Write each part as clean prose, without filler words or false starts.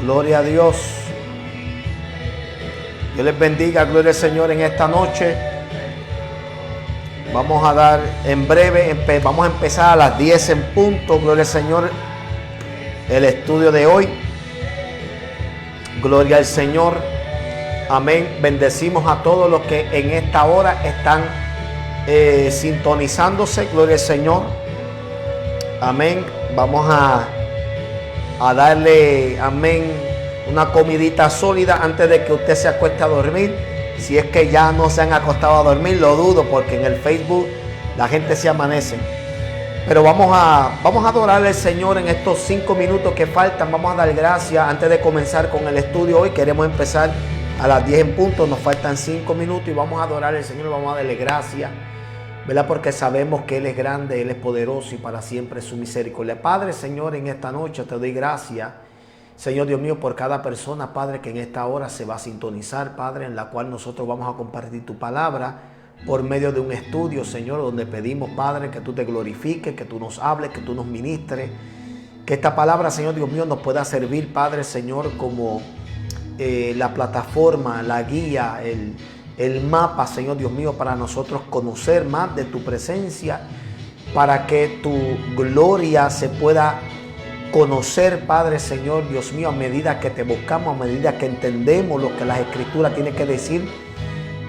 Gloria a Dios. Dios les bendiga, gloria al Señor en esta noche. Vamos a dar en breve, vamos a empezar a las 10 en punto, gloria al Señor, el estudio de hoy. Gloria al Señor. Amén. Bendecimos a todos los que en esta hora están sintonizándose, gloria al Señor. Amén. Vamos a darle, amén, una comidita sólida antes de que usted se acueste a dormir. Si es que ya no se han acostado a dormir, lo dudo, porque en el Facebook la gente se amanece. Pero vamos a adorarle al Señor en estos 5 minutos que faltan. Vamos a dar gracias antes de comenzar con el estudio hoy. Queremos empezar a las 10 en punto. Nos faltan 5 minutos y vamos a adorar al Señor. Vamos a darle gracias, ¿verdad? Porque sabemos que Él es grande, Él es poderoso y para siempre es su misericordia. Padre, Señor, en esta noche te doy gracias, Señor Dios mío, por cada persona, Padre, que en esta hora se va a sintonizar, Padre, en la cual nosotros vamos a compartir tu palabra por medio de un estudio, Señor, donde pedimos, Padre, que tú te glorifiques, que tú nos hables, que tú nos ministres, que esta palabra, Señor Dios mío, nos pueda servir, Padre, Señor, como la plataforma, la guía, el mapa, Señor Dios mío, para nosotros conocer más de tu presencia, para que tu gloria se pueda conocer, Padre, Señor Dios mío, a medida que te buscamos, a medida que entendemos lo que las Escrituras tienen que decir,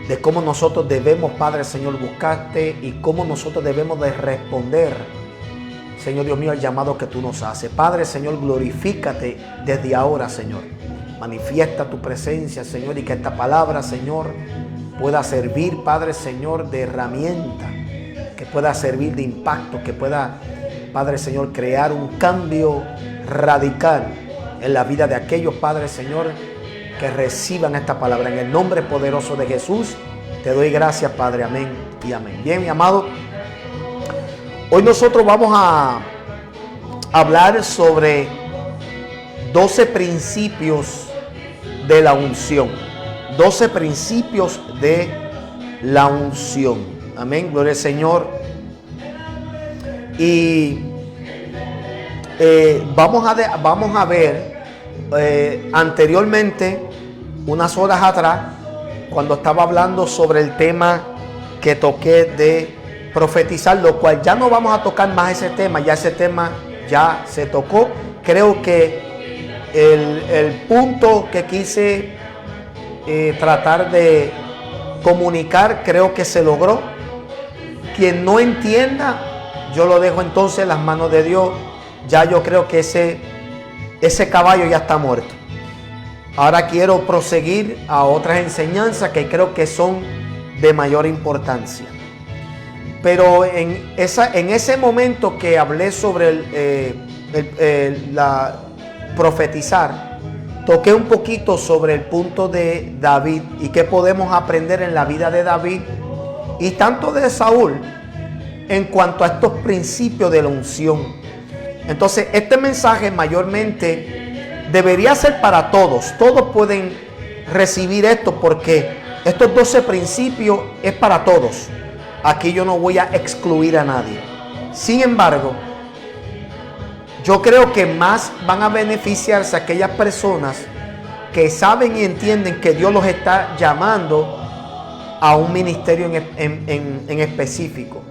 de cómo nosotros debemos, Padre, Señor, buscarte y cómo nosotros debemos de responder, Señor Dios mío, al llamado que tú nos haces. Padre, Señor, glorifícate desde ahora, Señor. Manifiesta tu presencia, Señor, y que esta palabra, Señor, pueda servir, Padre, Señor, de herramienta, que pueda servir de impacto, que pueda, Padre, Señor, crear un cambio radical en la vida de aquellos, Padre, Señor, que reciban esta palabra. En el nombre poderoso de Jesús, te doy gracias, Padre. Amén y amén. Bien, mi amado, hoy nosotros vamos a hablar sobre 12 principios de la unción. 12 principios de la unción. Amén, gloria al Señor. Y vamos a ver anteriormente, unas horas atrás, cuando estaba hablando sobre el tema que toqué de profetizar, lo cual ya no vamos a tocar más ese tema, ya ese tema ya se tocó. Creo que el punto que quise tratar de comunicar, creo que se logró. Quien no entienda, yo lo dejo entonces en las manos de Dios. Ya yo creo que ese caballo ya está muerto. Ahora quiero proseguir a otras enseñanzas que creo que son de mayor importancia. Pero en ese momento que hablé sobre la profetizar, toqué un poquito sobre el punto de David y qué podemos aprender en la vida de David y tanto de Saúl en cuanto a estos principios de la unción. Entonces, este mensaje mayormente debería ser para todos. Todos pueden recibir esto porque estos 12 principios es para todos. Aquí yo no voy a excluir a nadie. Sin embargo, yo creo que más van a beneficiarse aquellas personas que saben y entienden que Dios los está llamando a un ministerio en específico.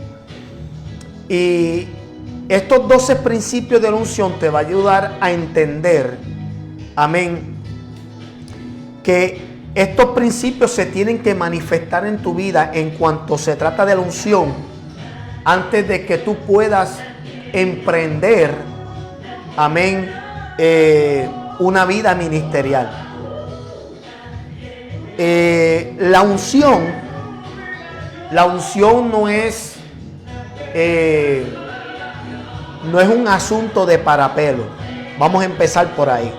Y estos 12 principios de la unción te va a ayudar a entender, amén, que estos principios se tienen que manifestar en tu vida en cuanto se trata de la unción, antes de que tú puedas emprender, amén, una vida ministerial. La unción no es un asunto de parapelo. Vamos a empezar por ahí.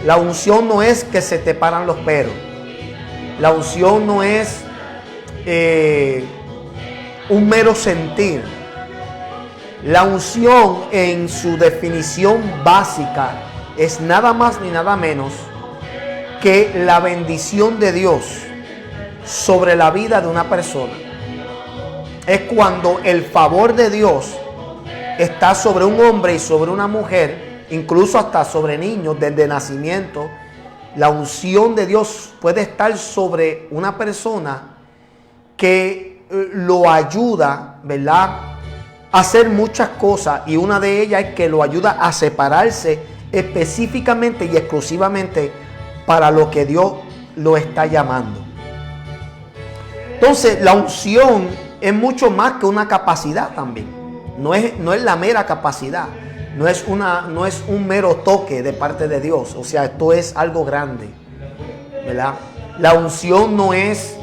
La unción no es que se te paran los pelos. La unción no es un mero sentir. La unción en su definición básica es nada más ni nada menos que la bendición de Dios sobre la vida de una persona. Es cuando el favor de Dios está sobre un hombre y sobre una mujer incluso hasta sobre niños desde nacimiento. La unción de Dios puede estar sobre una persona que lo ayuda, ¿verdad?, a hacer muchas cosas, y una de ellas es que lo ayuda a separarse específicamente y exclusivamente para lo que Dios lo está llamando. Entonces, la unción es mucho más que una capacidad también. No es la mera capacidad. No es un mero toque de parte de Dios. O sea, esto es algo grande, ¿verdad? La unción no es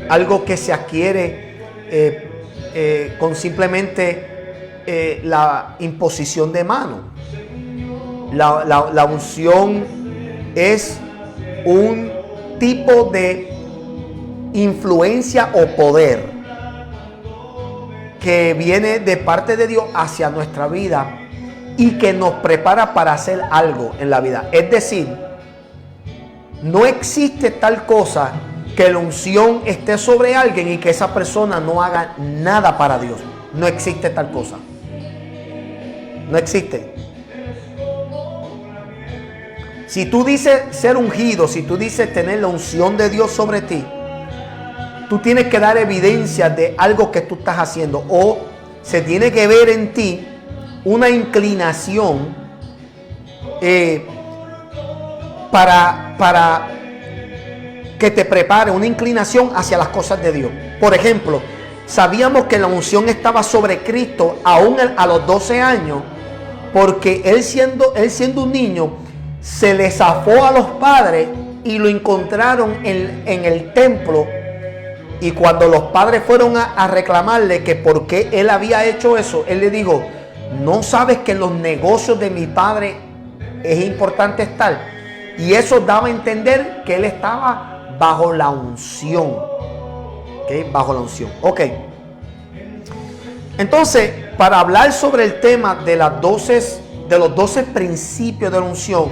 algo que se adquiere con simplemente la imposición de mano. La unción es un tipo de influencia o poder que viene de parte de Dios hacia nuestra vida y que nos prepara para hacer algo en la vida. Es decir, no existe tal cosa que la unción esté sobre alguien y que esa persona no haga nada para Dios. No existe tal cosa. No existe. Si tú dices ser ungido, si tú dices tener la unción de Dios sobre ti, tú tienes que dar evidencia de algo que tú estás haciendo, o se tiene que ver en ti una inclinación para que te prepare, una inclinación hacia las cosas de Dios. Por ejemplo, sabíamos que la unción estaba sobre Cristo aún a los 12 años, porque él siendo un niño, se le zafó a los padres y lo encontraron en el templo. Y cuando los padres fueron a reclamarle que por qué él había hecho eso, él le dijo: ¿no sabes que en los negocios de mi padre es importante estar? Y eso daba a entender que él estaba bajo la unción. ¿Okay? Bajo la unción. Ok. Entonces, para hablar sobre el tema de los 12 principios de la unción,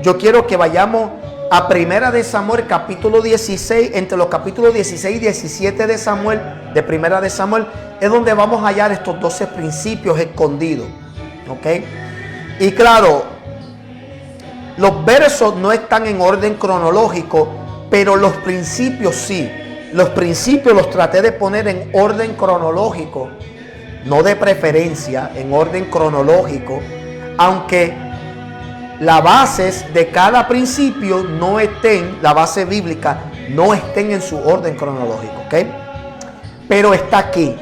yo quiero que vayamos a Primera de Samuel, capítulo 16, entre los capítulos 16 y 17 de Samuel, de Primera de Samuel, es donde vamos a hallar estos 12 principios escondidos. ¿Ok? Y claro, los versos no están en orden cronológico, pero los principios sí. Los principios los traté de poner en orden cronológico, no de preferencia, en orden cronológico, aunque las bases de cada principio no estén, la base bíblica no estén en su orden cronológico, ¿ok? Pero está aquí,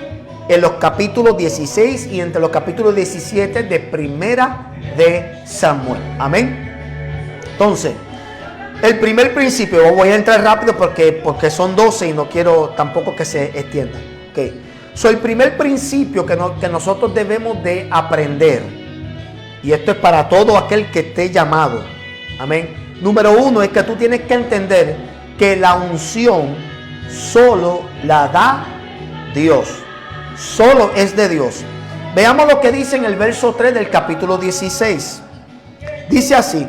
en los capítulos 16 y entre los capítulos 17 de Primera de Samuel. Amén. Entonces, el primer principio, voy a entrar rápido porque son 12 y no quiero tampoco que se extienda. ¿Okay? So, el primer principio que nosotros debemos de aprender, y esto es para todo aquel que esté llamado. Amén. Número 1 es que tú tienes que entender que la unción solo la da Dios. Solo es de Dios. Veamos lo que dice en el verso 3 del capítulo 16. Dice así: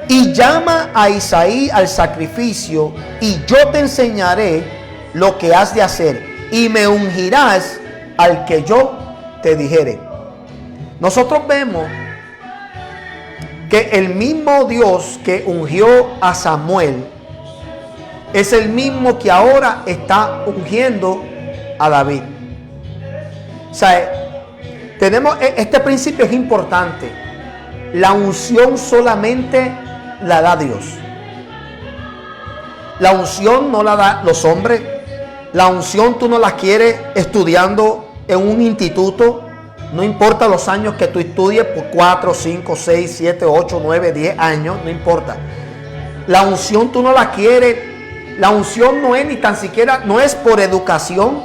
y llama a Isaí al sacrificio, y yo te enseñaré lo que has de hacer, y me ungirás al que yo te dijere. Nosotros vemos que el mismo Dios que ungió a Samuel es el mismo que ahora está ungiendo a David. O sea, tenemos este principio, es importante. La unción solamente la da Dios. La unción no la da los hombres. La unción tú no la quieres estudiando en un instituto. No importa los años que tú estudies, por 4, 5, 6, 7, 8, 9, 10 años, no importa. La unción tú no la quieres. La unción no es ni tan siquiera, no es por educación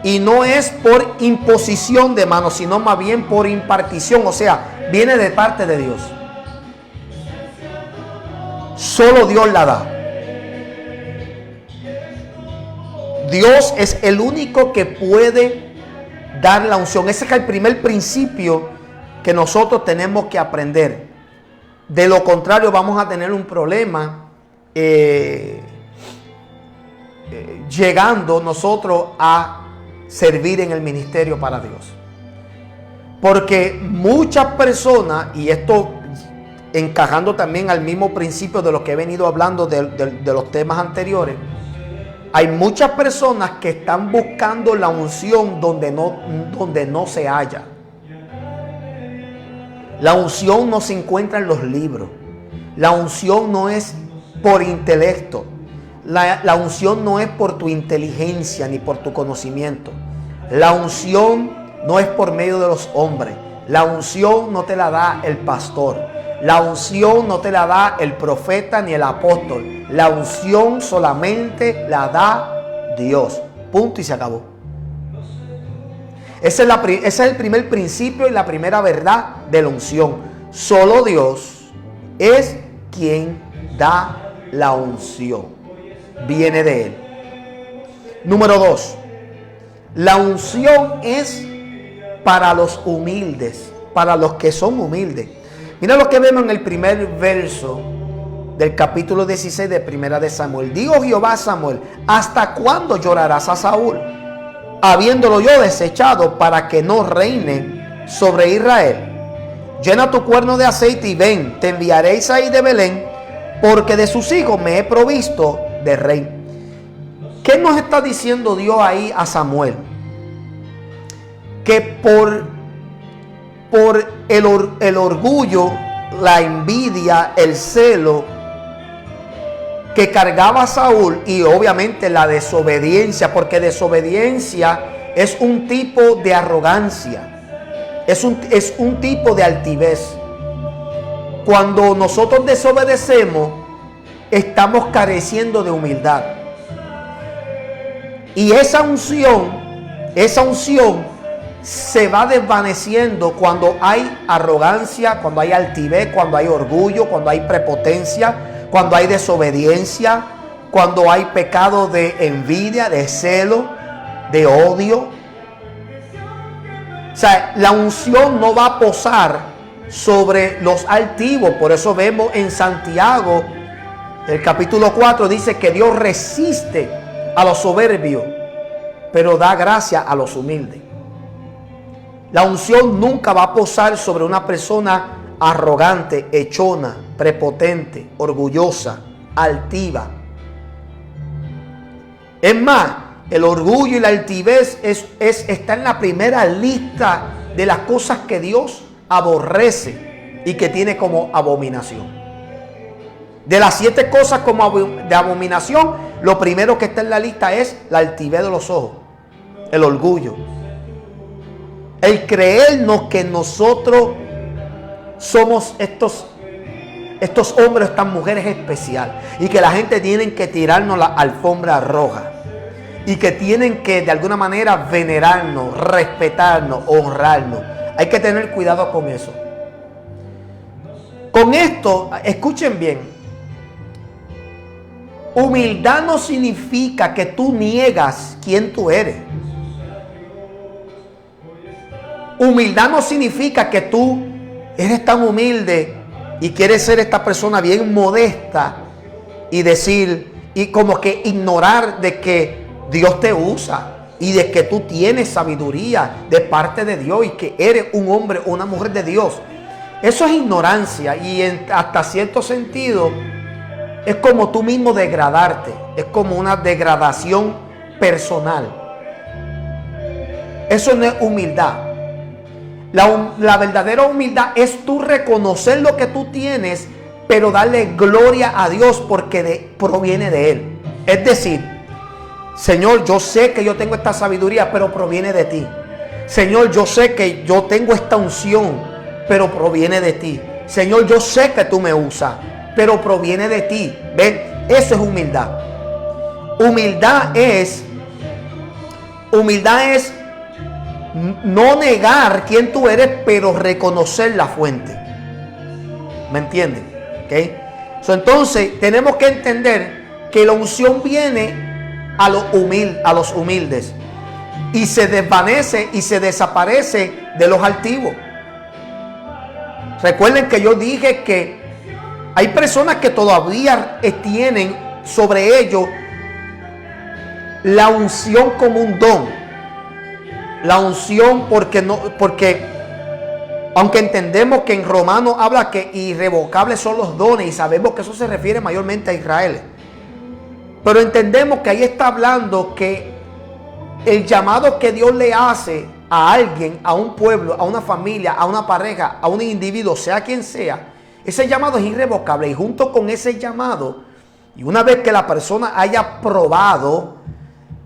y no es por imposición de manos, sino más bien por impartición. O sea, viene de parte de Dios. Solo Dios la da. Dios es el único que puede dar la unción. Ese es el primer principio que nosotros tenemos que aprender. De lo contrario, vamos a tener un problema llegando nosotros a servir en el ministerio para Dios. Porque muchas personas, y esto encajando también al mismo principio de lo que he venido hablando de los temas anteriores, hay muchas personas que están buscando la unción donde no se halla. La unción no se encuentra en los libros. La unción no es por intelecto. La unción no es por tu inteligencia ni por tu conocimiento. La unción no es por medio de los hombres. La unción no te la da el pastor. La unción no te la da el profeta ni el apóstol. La unción solamente la da Dios. Punto y se acabó. Ese es el primer principio y la primera verdad de la unción. Solo Dios es quien da la unción. Viene de Él. Número 2. La unción es para los humildes, para los que son humildes. Mira lo que vemos en el primer verso del capítulo 16 de Primera de Samuel. Dijo Jehová a Samuel: ¿hasta cuándo llorarás a Saúl, habiéndolo yo desechado, para que no reine sobre Israel? Llena tu cuerno de aceite y ven, te enviaré Isaí de Belén, porque de sus hijos me he provisto de rey. ¿Qué nos está diciendo Dios ahí a Samuel? Que por el orgullo, la envidia, el celo que cargaba Saúl, y obviamente la desobediencia, porque desobediencia es un tipo de arrogancia, es un tipo de altivez. Cuando nosotros desobedecemos, estamos careciendo de humildad. Y esa unción se va desvaneciendo cuando hay arrogancia, cuando hay altivez, cuando hay orgullo, cuando hay prepotencia, cuando hay desobediencia, cuando hay pecado de envidia, de celo, de odio. O sea, la unción no va a posar sobre los altivos. Por eso vemos en Santiago, el capítulo 4, dice que Dios resiste a los soberbios, pero da gracia a los humildes. La unción nunca va a posar sobre una persona arrogante, echona, prepotente, orgullosa, altiva. Es más, el orgullo y la altivez está en la primera lista de las cosas que Dios aborrece y que tiene como abominación. De las 7 cosas como de abominación, lo primero que está en la lista es la altivez de los ojos, el orgullo. El creernos que nosotros somos estos hombres, estas mujeres especiales, y que la gente tiene que tirarnos la alfombra roja, y que tienen que de alguna manera venerarnos, respetarnos, honrarnos. Hay que tener cuidado con eso. Con esto, escuchen bien, humildad no significa que tú niegas quién tú eres. Humildad no significa que tú eres tan humilde y quieres ser esta persona bien modesta y decir, y como que ignorar de que Dios te usa y de que tú tienes sabiduría de parte de Dios y que eres un hombre o una mujer de Dios. Eso es ignorancia, y hasta cierto sentido es como tú mismo degradarte. Es como una degradación personal. Eso no es humildad. La verdadera humildad es tú reconocer lo que tú tienes, pero darle gloria a Dios porque proviene de Él. Es decir, Señor, yo sé que yo tengo esta sabiduría, pero proviene de ti. Señor, yo sé que yo tengo esta unción, pero proviene de ti. Señor, yo sé que tú me usas, pero proviene de ti. ¿Ven? Eso es humildad. Humildad es no negar quién tú eres, pero reconocer la fuente. ¿Me entienden? ¿Okay? Entonces tenemos que entender que la unción viene a los humildes y se desvanece y se desaparece de los altivos. Recuerden que yo dije que hay personas que todavía tienen sobre ellos la unción como un don. La unción porque Aunque entendemos que en Romanos habla que irrevocables son los dones y sabemos que eso se refiere mayormente a Israel. Pero entendemos que ahí está hablando que el llamado que Dios le hace a alguien, a un pueblo, a una familia, a una pareja, a un individuo, sea quien sea, ese llamado es irrevocable. Y junto con ese llamado, y una vez que la persona haya probado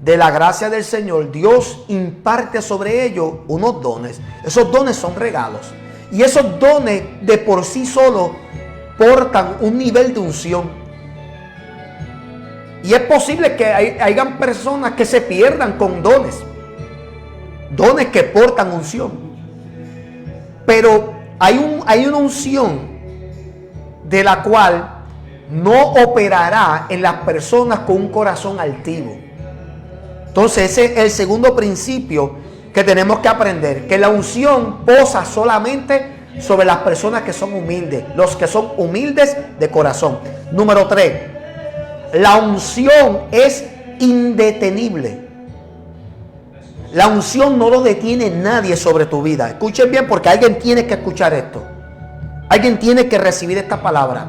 de la gracia del Señor, Dios imparte sobre ellos unos dones. Esos dones son regalos. Y esos dones de por sí solos portan un nivel de unción. Y es posible que hayan personas que se pierdan con dones. Dones que portan unción. Pero hay una unción de la cual no operará en las personas con un corazón altivo. Entonces ese es el segundo principio que tenemos que aprender. Que la unción posa solamente sobre las personas que son humildes. Los que son humildes de corazón. Número 3. La unción es indetenible. La unción no lo detiene nadie sobre tu vida. Escuchen bien porque alguien tiene que escuchar esto. Alguien tiene que recibir esta palabra.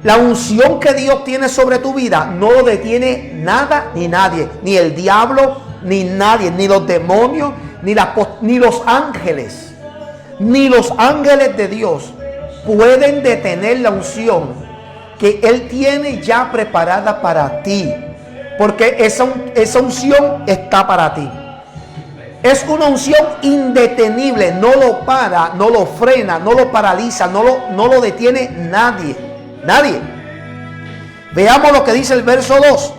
La unción que Dios tiene sobre tu vida no lo detiene nada ni nadie. Ni el diablo, ni nadie. Ni los demonios, ni los ángeles. Ni los ángeles de Dios pueden detener la unción que Él tiene ya preparada para ti. Porque esa unción está para ti. Es una unción indetenible. No lo para, no lo frena, no lo paraliza, no lo detiene nadie. Nadie. Veamos lo que dice el verso 2.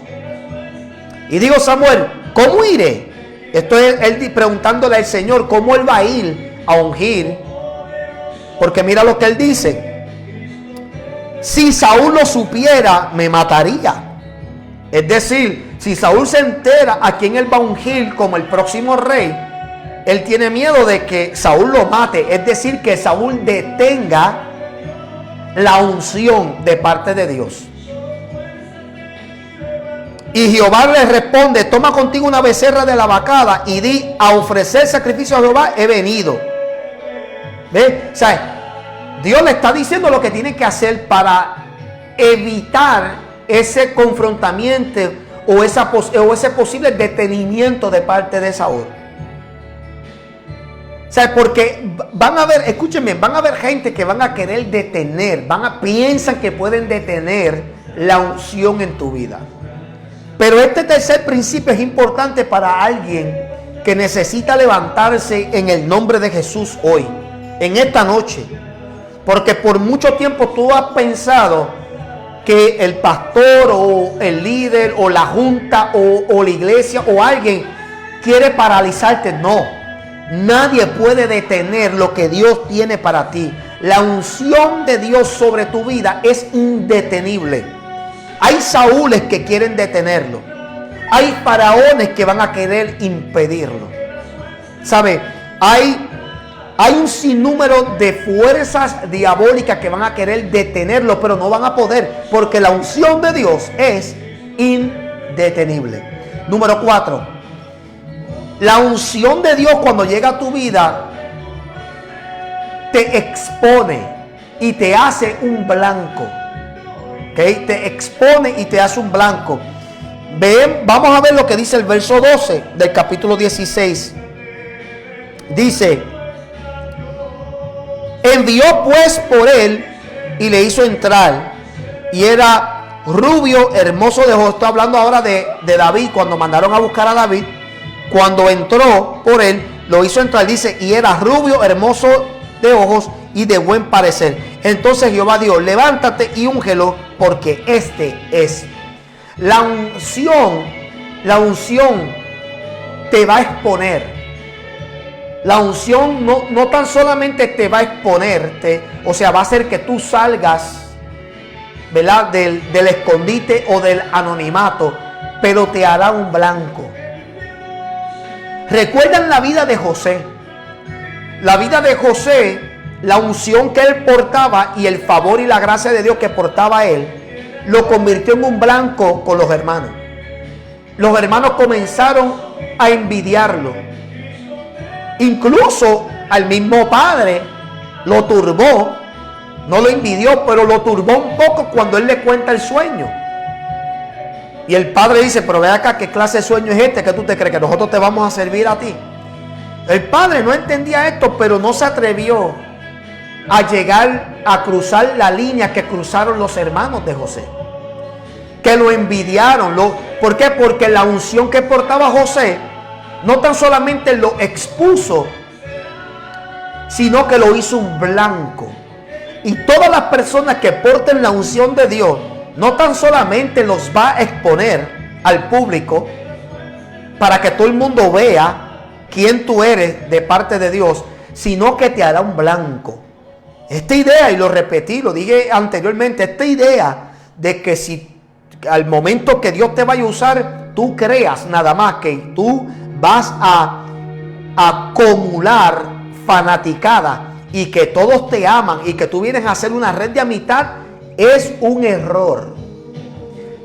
Y digo, Samuel, ¿cómo iré? Esto es él preguntándole al Señor cómo él va a ir a ungir. Porque mira lo que él dice. Si Saúl lo supiera, me mataría. Es decir, si Saúl se entera a quién él va a ungir como el próximo rey, él tiene miedo de que Saúl lo mate. Es decir, que Saúl detenga la unción de parte de Dios. Y Jehová le responde, toma contigo una becerra de la vacada y di, a ofrecer sacrificio a Jehová he venido. ¿Ves? O sea, Dios le está diciendo lo que tiene que hacer para evitar ese confrontamiento o ese posible detenimiento de parte de Saúl. O sea, porque van a haber, escúchenme, van a haber gente que van a querer detener, piensan que pueden detener la unción en tu vida. Pero este tercer principio es importante para alguien que necesita levantarse en el nombre de Jesús hoy, en esta noche. Porque por mucho tiempo tú has pensado que el pastor o el líder o la junta o la iglesia o alguien quiere paralizarte. No, nadie puede detener lo que Dios tiene para ti. La unción de Dios sobre tu vida es indetenible. Hay Saúles que quieren detenerlo. Hay faraones que van a querer impedirlo. ¿Sabe? Hay un sinnúmero de fuerzas diabólicas que van a querer detenerlo, pero no van a poder, porque la unción de Dios es indetenible. Número 4. La unción de Dios cuando llega a tu vida te expone y te hace un blanco. ¿Okay? Te expone y te hace un blanco. Vamos a ver lo que dice el verso 12 del capítulo 16. Dice: envió pues por él y le hizo entrar, y era rubio, hermoso de ojos. Estoy hablando ahora de David, cuando mandaron a buscar a David. Cuando entró por él, lo hizo entrar, dice, y era rubio, hermoso de ojos y de buen parecer. Entonces Jehová dijo, levántate y úngelo, porque este es. La unción te va a exponer. La unción no tan solamente te va a exponerte, o sea, va a hacer que tú salgas, ¿verdad?, del escondite o del anonimato, pero te hará un blanco. ¿Recuerdan la vida de José? La vida de José, la unción que él portaba y el favor y la gracia de Dios que portaba él, lo convirtió en un blanco con los hermanos. Los hermanos comenzaron a envidiarlo. Incluso al mismo padre lo turbó, no lo envidió, pero lo turbó un poco cuando él le cuenta el sueño. Y el padre dice, pero ve acá, ¿qué clase de sueño es este que tú te crees que nosotros te vamos a servir a ti? El padre no entendía esto, pero no se atrevió a llegar a cruzar la línea que cruzaron los hermanos de José, que lo envidiaron. ¿Por qué? Porque la unción que portaba José no tan solamente lo expuso, sino que lo hizo un blanco. Y todas las personas que porten la unción de Dios, no tan solamente los va a exponer al público para que todo el mundo vea quién tú eres de parte de Dios, sino que te hará un blanco. Esta idea, y lo repetí, lo dije anteriormente, esta idea de que si al momento que Dios te vaya a usar, tú creas nada más que tú vas a acumular fanaticada y que todos te aman y que tú vienes a hacer una red de amistad, es un error.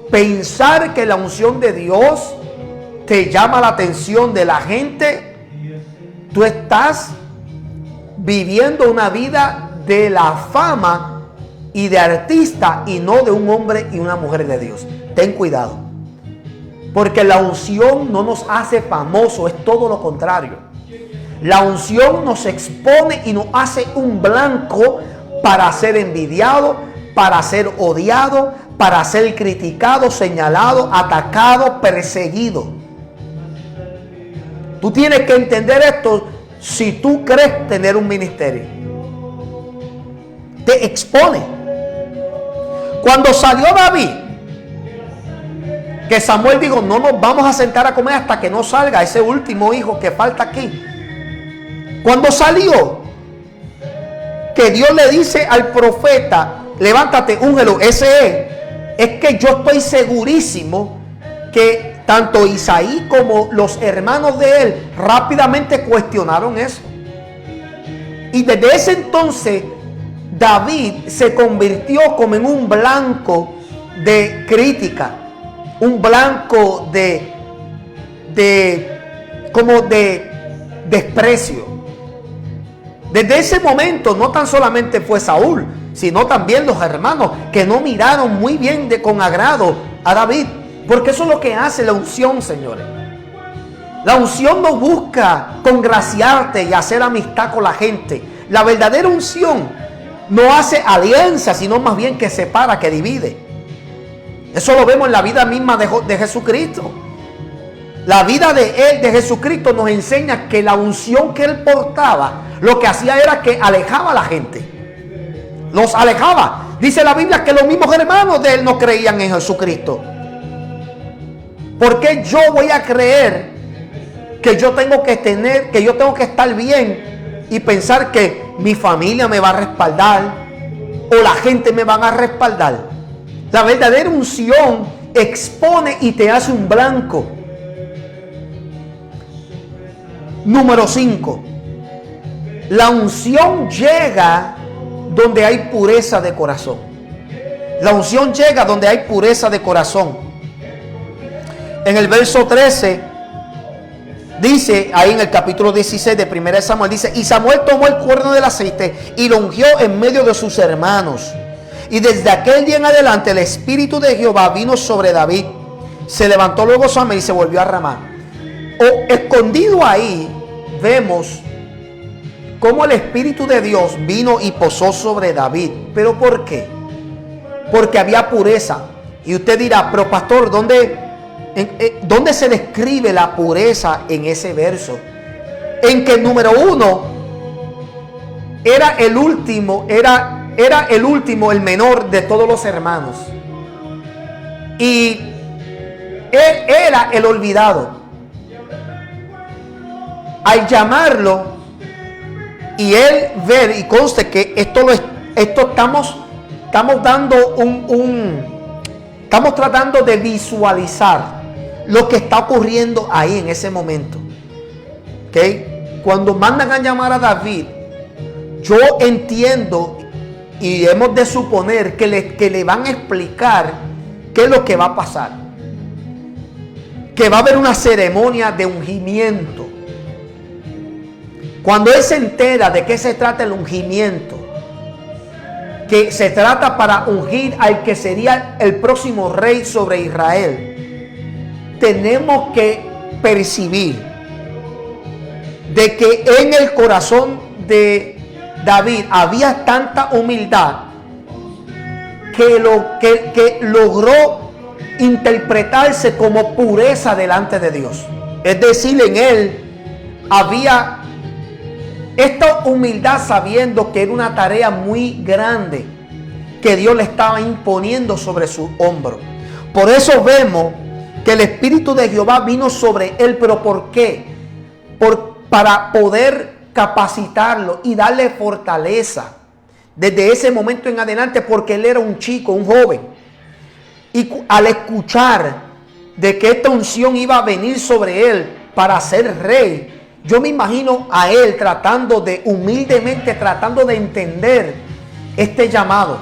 Pensar que la unción de Dios te llama la atención de la gente, tú estás viviendo una vida de la fama y de artista y no de un hombre y una mujer de Dios. Ten cuidado, porque la unción no nos hace famosos, es todo lo contrario. La unción nos expone y nos hace un blanco para ser envidiado, para ser odiado, para ser criticado, señalado, atacado, perseguido. Tú tienes que entender esto si tú crees tener un ministerio. Te expone. Cuando salió David, que Samuel dijo, no nos vamos a sentar a comer hasta que no salga ese último hijo que falta aquí. Cuando salió, que Dios le dice al profeta, levántate, úngelo, ese es que yo estoy segurísimo que tanto Isaí como los hermanos de él rápidamente cuestionaron eso. Y desde ese entonces David se convirtió como en un blanco de crítica, un blanco de desprecio. Desde ese momento no tan solamente fue Saúl, sino también los hermanos que no miraron muy bien con agrado a David. Porque eso es lo que hace la unción, señores. La unción no busca congraciarte y hacer amistad con la gente. La verdadera unción no hace alianza, sino más bien que separa, que divide. Eso lo vemos en la vida misma de Jesucristo. La vida de él, de Jesucristo, nos enseña que la unción que él portaba, lo que hacía era que alejaba a la gente. Los alejaba. Dice la Biblia que los mismos hermanos de él no creían en Jesucristo. ¿Por qué yo voy a creer que yo tengo que estar bien y pensar que mi familia me va a respaldar o la gente me van a respaldar? La verdadera unción expone y te hace un blanco. Número 5. La unción llega donde hay pureza de corazón. La unción llega donde hay pureza de corazón. En el verso 13 dice, ahí en el capítulo 16 de 1 Samuel, dice, y Samuel tomó el cuerno del aceite y lo ungió en medio de sus hermanos. Y desde aquel día en adelante el Espíritu de Jehová vino sobre David. Se levantó luego Samuel y se volvió a Ramá. Escondido ahí vemos cómo el Espíritu de Dios vino y posó sobre David. ¿Pero por qué? Porque había pureza. Y usted dirá, pero pastor, ¿dónde se describe la pureza en ese verso? En que número 1 era el último, el menor de todos los hermanos. Y él era el olvidado. Al llamarlo y él ver, y conste que esto estamos dando estamos tratando de visualizar lo que está ocurriendo ahí en ese momento. ¿Okay? Cuando mandan a llamar a David, yo entiendo y hemos de suponer que le van a explicar qué es lo que va a pasar. Que va a haber una ceremonia de ungimiento. Cuando él se entera de qué se trata el ungimiento, que se trata para ungir al que sería el próximo rey sobre Israel, tenemos que percibir de que en el corazón de David había tanta humildad que logró interpretarse como pureza delante de Dios. Es decir, en él había esta humildad, sabiendo que era una tarea muy grande que Dios le estaba imponiendo sobre su hombro. Por eso vemos que el Espíritu de Jehová vino sobre él. ¿Pero por qué? Para poder capacitarlo y darle fortaleza desde ese momento en adelante, porque él era un chico, un joven. Y al escuchar de que esta unción iba a venir sobre él para ser rey, yo me imagino a él tratando de, humildemente tratando de entender este llamado.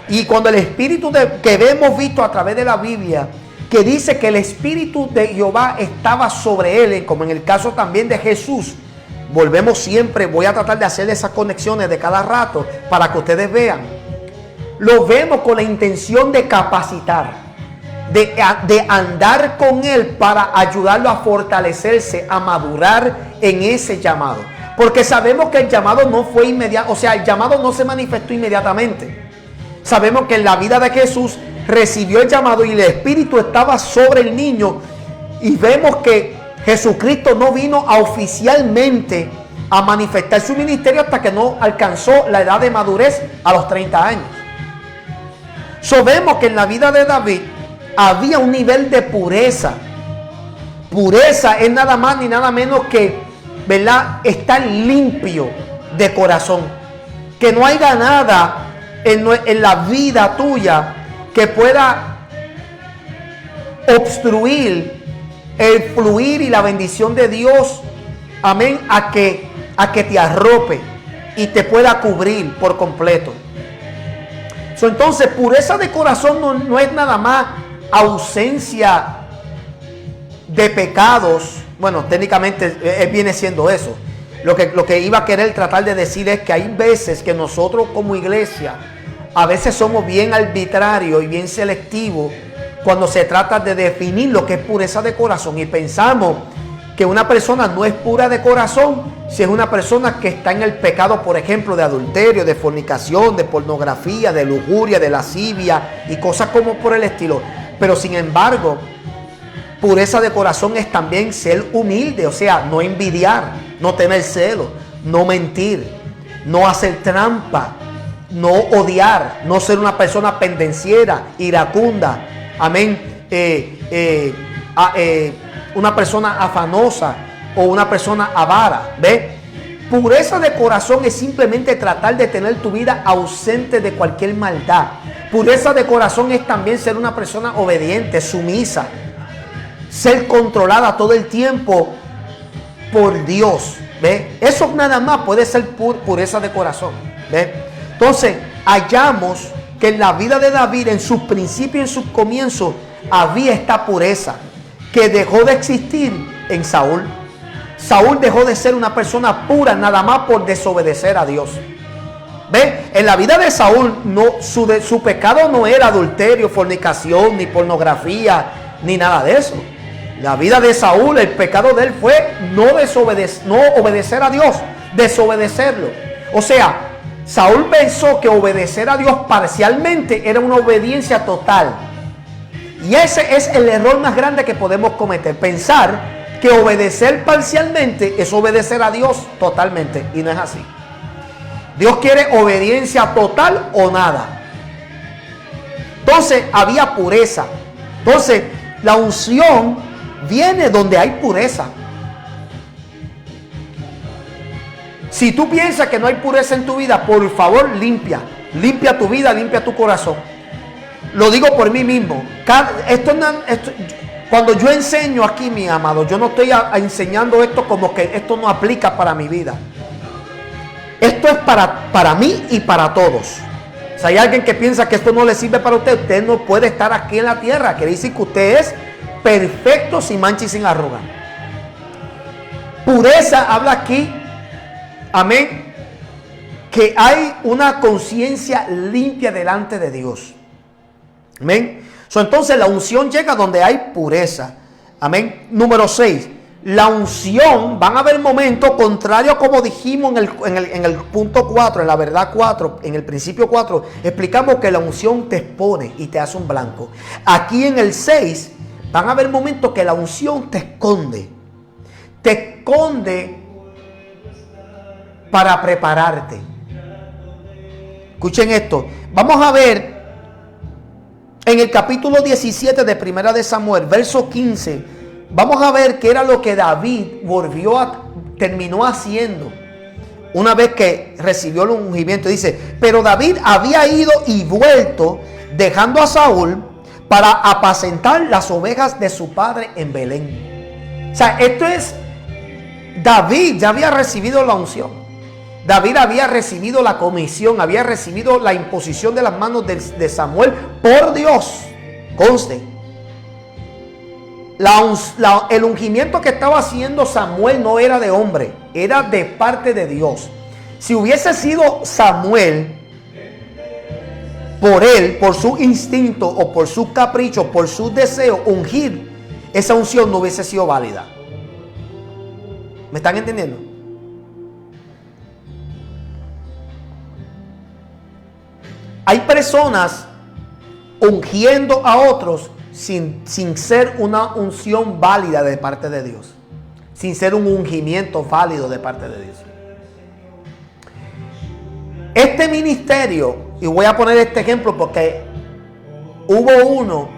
Y cuando el Espíritu que hemos visto a través de la Biblia, que dice que el Espíritu de Jehová estaba sobre él, como en el caso también de Jesús, volvemos siempre, voy a tratar de hacer esas conexiones de cada rato para que ustedes vean. Lo vemos con la intención de capacitar, de andar con él para ayudarlo a fortalecerse, a madurar en ese llamado. Porque sabemos que el llamado no fue inmediato, o sea, el llamado no se manifestó inmediatamente. Sabemos que en la vida de Jesús recibió el llamado y el Espíritu estaba sobre el niño, y vemos que Jesucristo no vino a oficialmente a manifestar su ministerio hasta que no alcanzó la edad de madurez a los 30 años. Vemos que en la vida de David había un nivel de pureza. Pureza es nada más ni nada menos que, ¿verdad?, estar limpio de corazón. Que no haya nada en la vida tuya que pueda obstruir el fluir y la bendición de Dios, amén, a que te arrope y te pueda cubrir por completo. Entonces, pureza de corazón no es nada más ausencia de pecados. Bueno, técnicamente viene siendo eso. Lo que iba a querer tratar de decir es que hay veces que nosotros como iglesia a veces somos bien arbitrarios y bien selectivos cuando se trata de definir lo que es pureza de corazón, y pensamos que una persona no es pura de corazón si es una persona que está en el pecado, por ejemplo, de adulterio, de fornicación, de pornografía, de lujuria, de lascivia y cosas como por el estilo. Pero sin embargo, pureza de corazón es también ser humilde, o sea, no envidiar, no tener celo, no mentir, no hacer trampa, no odiar, no ser una persona pendenciera, iracunda, amén, una persona afanosa o una persona avara. ¿Ve? Pureza de corazón es simplemente tratar de tener tu vida ausente de cualquier maldad. Pureza de corazón es también ser una persona obediente, sumisa, ser controlada todo el tiempo por Dios. ¿Ve? Eso nada más puede ser pureza de corazón. ¿Ve? Entonces, hallamos que en la vida de David, en sus principios, en sus comienzos, había esta pureza que dejó de existir en Saúl. Saúl dejó de ser una persona pura nada más por desobedecer a Dios. ¿Ve? En la vida de Saúl, su pecado no era adulterio, fornicación, ni pornografía, ni nada de eso. La vida de Saúl, el pecado de él fue no obedecer a Dios, desobedecerlo. O sea, Saúl pensó que obedecer a Dios parcialmente era una obediencia total. Y ese es el error más grande que podemos cometer. Pensar que obedecer parcialmente es obedecer a Dios totalmente. Y no es así. Dios quiere obediencia total o nada. Entonces había pureza. Entonces la unción viene donde hay pureza. Si tú piensas que no hay pureza en tu vida, por favor limpia tu vida, limpia tu corazón. Lo digo por mí mismo. Cuando yo enseño aquí, mi amado, yo no estoy enseñando esto como que esto no aplica para mi vida. Esto es para mí y para todos. Si hay alguien que piensa que esto no le sirve para usted, usted no puede estar aquí en la tierra. Quiere decir que usted es perfecto, sin mancha y sin arruga. Pureza habla aquí Amén. Que hay una conciencia limpia delante de Dios. Amén. Entonces la unción llega donde hay pureza. Amén. Número 6. La unción, van a haber momentos contrarios como dijimos en el punto 4, en la verdad 4, en el principio 4, explicamos que la unción te expone y te hace un blanco. Aquí en el 6, van a haber momentos que la unción te esconde. Te esconde para prepararte. Escuchen esto. Vamos a ver en el capítulo 17 de Primera de Samuel, verso 15. Vamos a ver qué era lo que David terminó haciendo una vez que recibió el ungimiento. Dice, pero David había ido y vuelto, dejando a Saúl para apacentar las ovejas de su padre en Belén. O sea, esto es, David ya había recibido la unción. David había recibido la comisión, había recibido la imposición de las manos de Samuel por Dios. Conste. El ungimiento que estaba haciendo Samuel no era de hombre, era de parte de Dios. Si hubiese sido Samuel, por él, por su instinto o por su capricho, por su deseo, ungir, esa unción no hubiese sido válida. ¿Me están entendiendo? Hay personas ungiendo a otros sin ser una unción válida de parte de Dios, sin ser un ungimiento válido de parte de Dios. Este ministerio, y voy a poner este ejemplo porque hubo uno,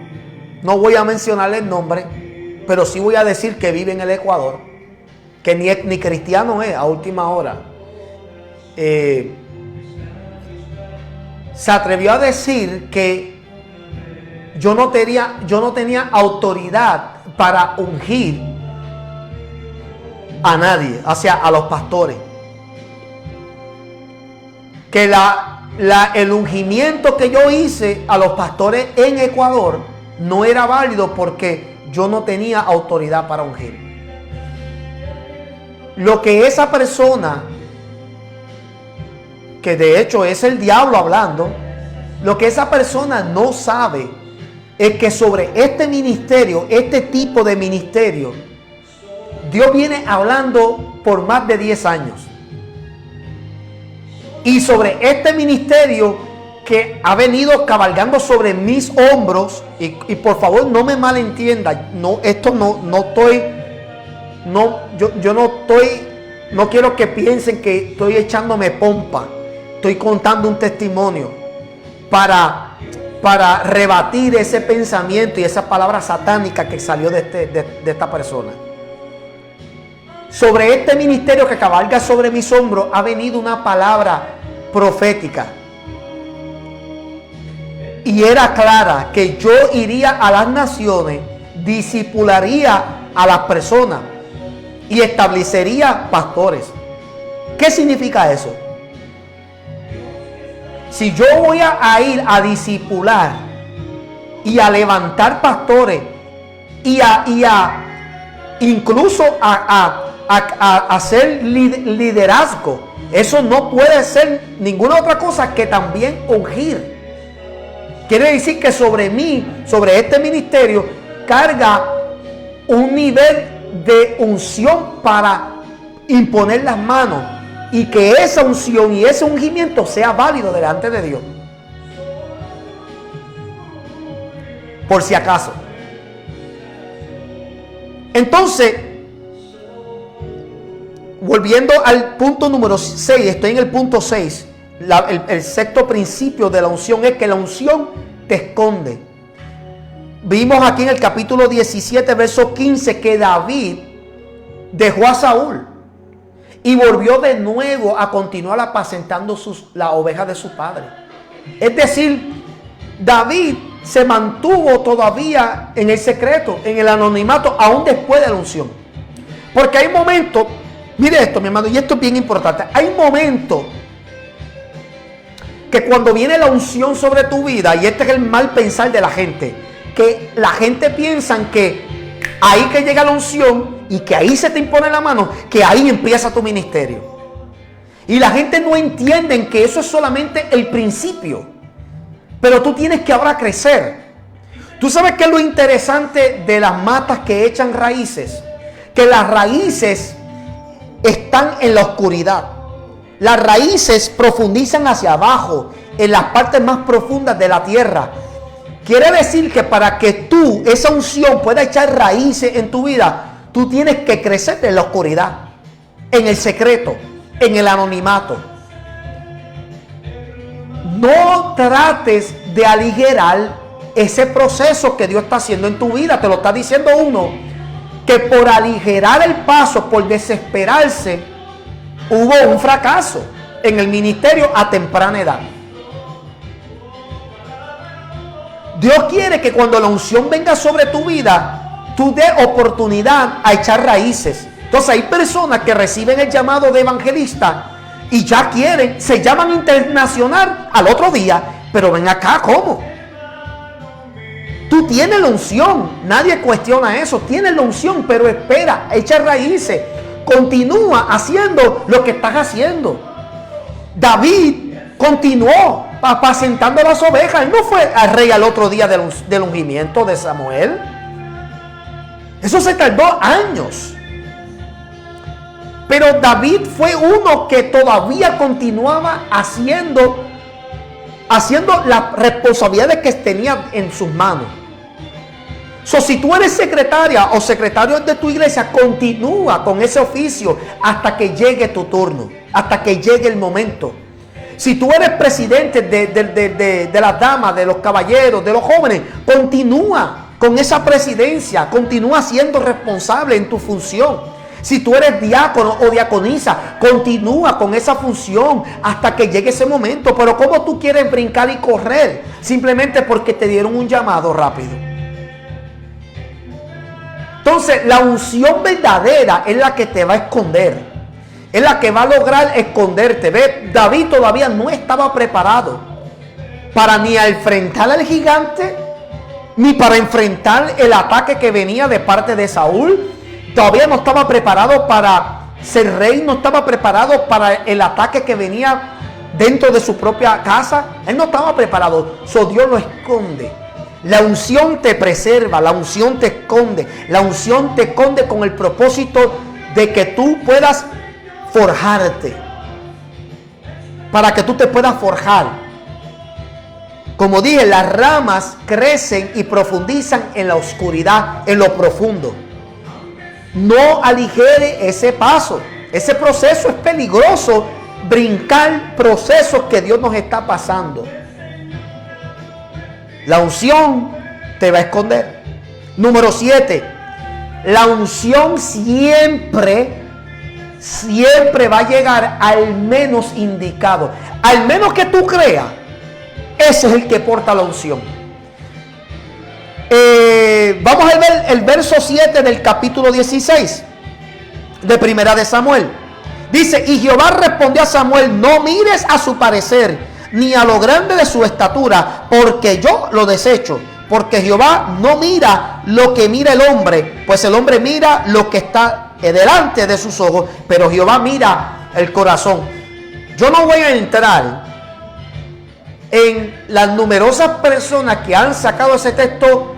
no voy a mencionarle el nombre, pero sí voy a decir que vive en el Ecuador, que ni cristiano es a última hora. Se atrevió a decir que yo no tenía autoridad para ungir a nadie, o sea, a los pastores. Que el ungimiento que yo hice a los pastores en Ecuador no era válido porque yo no tenía autoridad para ungir. Lo que esa persona, que de hecho es el diablo hablando, lo que esa persona no sabe es que sobre este ministerio, este tipo de ministerio, Dios viene hablando por más de 10 años. Y sobre este ministerio que ha venido cabalgando sobre mis hombros, y por favor no me malentienda, no quiero que piensen que estoy echándome pompa, estoy contando un testimonio para rebatir ese pensamiento y esa palabra satánica que salió de esta persona. Sobre este ministerio que cabalga sobre mis hombros ha venido una palabra profética. Y era clara que yo iría a las naciones, discipularía a las personas y establecería pastores. ¿Qué significa eso? Si yo voy a ir a discipular y a levantar pastores y incluso a hacer liderazgo, eso no puede ser ninguna otra cosa que también ungir. Quiere decir que sobre mí, sobre este ministerio, carga un nivel de unción para imponer las manos. Y que esa unción y ese ungimiento sea válido delante de Dios. Por si acaso. Entonces, volviendo al punto número 6, estoy en el punto 6. El sexto principio de la unción es que la unción te esconde. Vimos aquí en el capítulo 17, verso 15, que David dejó a Saúl y volvió de nuevo a continuar apacentando la oveja de su padre. Es decir, David se mantuvo todavía en el secreto, en el anonimato, aún después de la unción. Porque hay momentos, mire esto, mi hermano, y esto es bien importante. Hay momentos que cuando viene la unción sobre tu vida, y este es el mal pensar de la gente, que la gente piensa que ahí que llega la unción y que ahí se te impone la mano, que ahí empieza tu ministerio. Y la gente no entiende que eso es solamente el principio. Pero tú tienes que ahora crecer. ¿Tú sabes qué es lo interesante de las matas que echan raíces? Que las raíces están en la oscuridad. Las raíces profundizan hacia abajo, en las partes más profundas de la tierra. Quiere decir que para que tú, esa unción, pueda echar raíces en tu vida, tú tienes que crecer en la oscuridad, en el secreto, en el anonimato. No trates de aligerar ese proceso que Dios está haciendo en tu vida. Te lo está diciendo uno que por aligerar el paso, por desesperarse, hubo un fracaso en el ministerio a temprana edad. Dios quiere que cuando la unción venga sobre tu vida, tú des oportunidad a echar raíces. Entonces hay personas que reciben el llamado de evangelista y ya quieren, se llaman internacional al otro día, pero ven acá, ¿cómo? Tú tienes la unción, nadie cuestiona eso, tienes la unción, pero espera, echa raíces, continúa haciendo lo que estás haciendo. David continuó apacentando las ovejas. Él no fue al rey al otro día del ungimiento de Samuel. Eso se tardó años. Pero David fue uno que todavía continuaba haciendo las responsabilidades que tenía en sus manos. Si tú eres secretaria o secretario de tu iglesia, continúa con ese oficio hasta que llegue tu turno, hasta que llegue el momento. Si tú eres presidente de las damas, de los caballeros, de los jóvenes, continúa con esa presidencia, continúa siendo responsable en tu función. Si tú eres diácono o diaconisa, continúa con esa función hasta que llegue ese momento. Pero ¿cómo tú quieres brincar y correr? Simplemente porque te dieron un llamado rápido. Entonces, la unción verdadera es la que te va a esconder. Es la que va a lograr esconderte. ¿Ves? David todavía no estaba preparado para ni enfrentar al gigante, ni para enfrentar el ataque que venía de parte de Saúl. Todavía no estaba preparado para ser rey, no estaba preparado para el ataque que venía dentro de su propia casa. Él no estaba preparado. Dios lo esconde. La unción te preserva, la unción te esconde. La unción te esconde con el propósito de que tú puedas forjarte. Para que tú te puedas forjar. Como dije, las ramas crecen y profundizan en la oscuridad, en lo profundo. No aligere ese paso. Ese proceso es peligroso. Brincar procesos que Dios nos está pasando. La unción te va a esconder. Número 7. La unción siempre va a llegar al menos indicado. Al menos que tú creas, ese es el que porta la unción. Vamos a ver el verso 7 del capítulo 16 de Primera de Samuel. Dice: y Jehová respondió a Samuel: no mires a su parecer, ni a lo grande de su estatura, porque yo lo desecho. Porque Jehová no mira lo que mira el hombre, pues el hombre mira lo que está delante de sus ojos, pero Jehová mira el corazón. Yo no voy a entrar en las numerosas personas que han sacado ese texto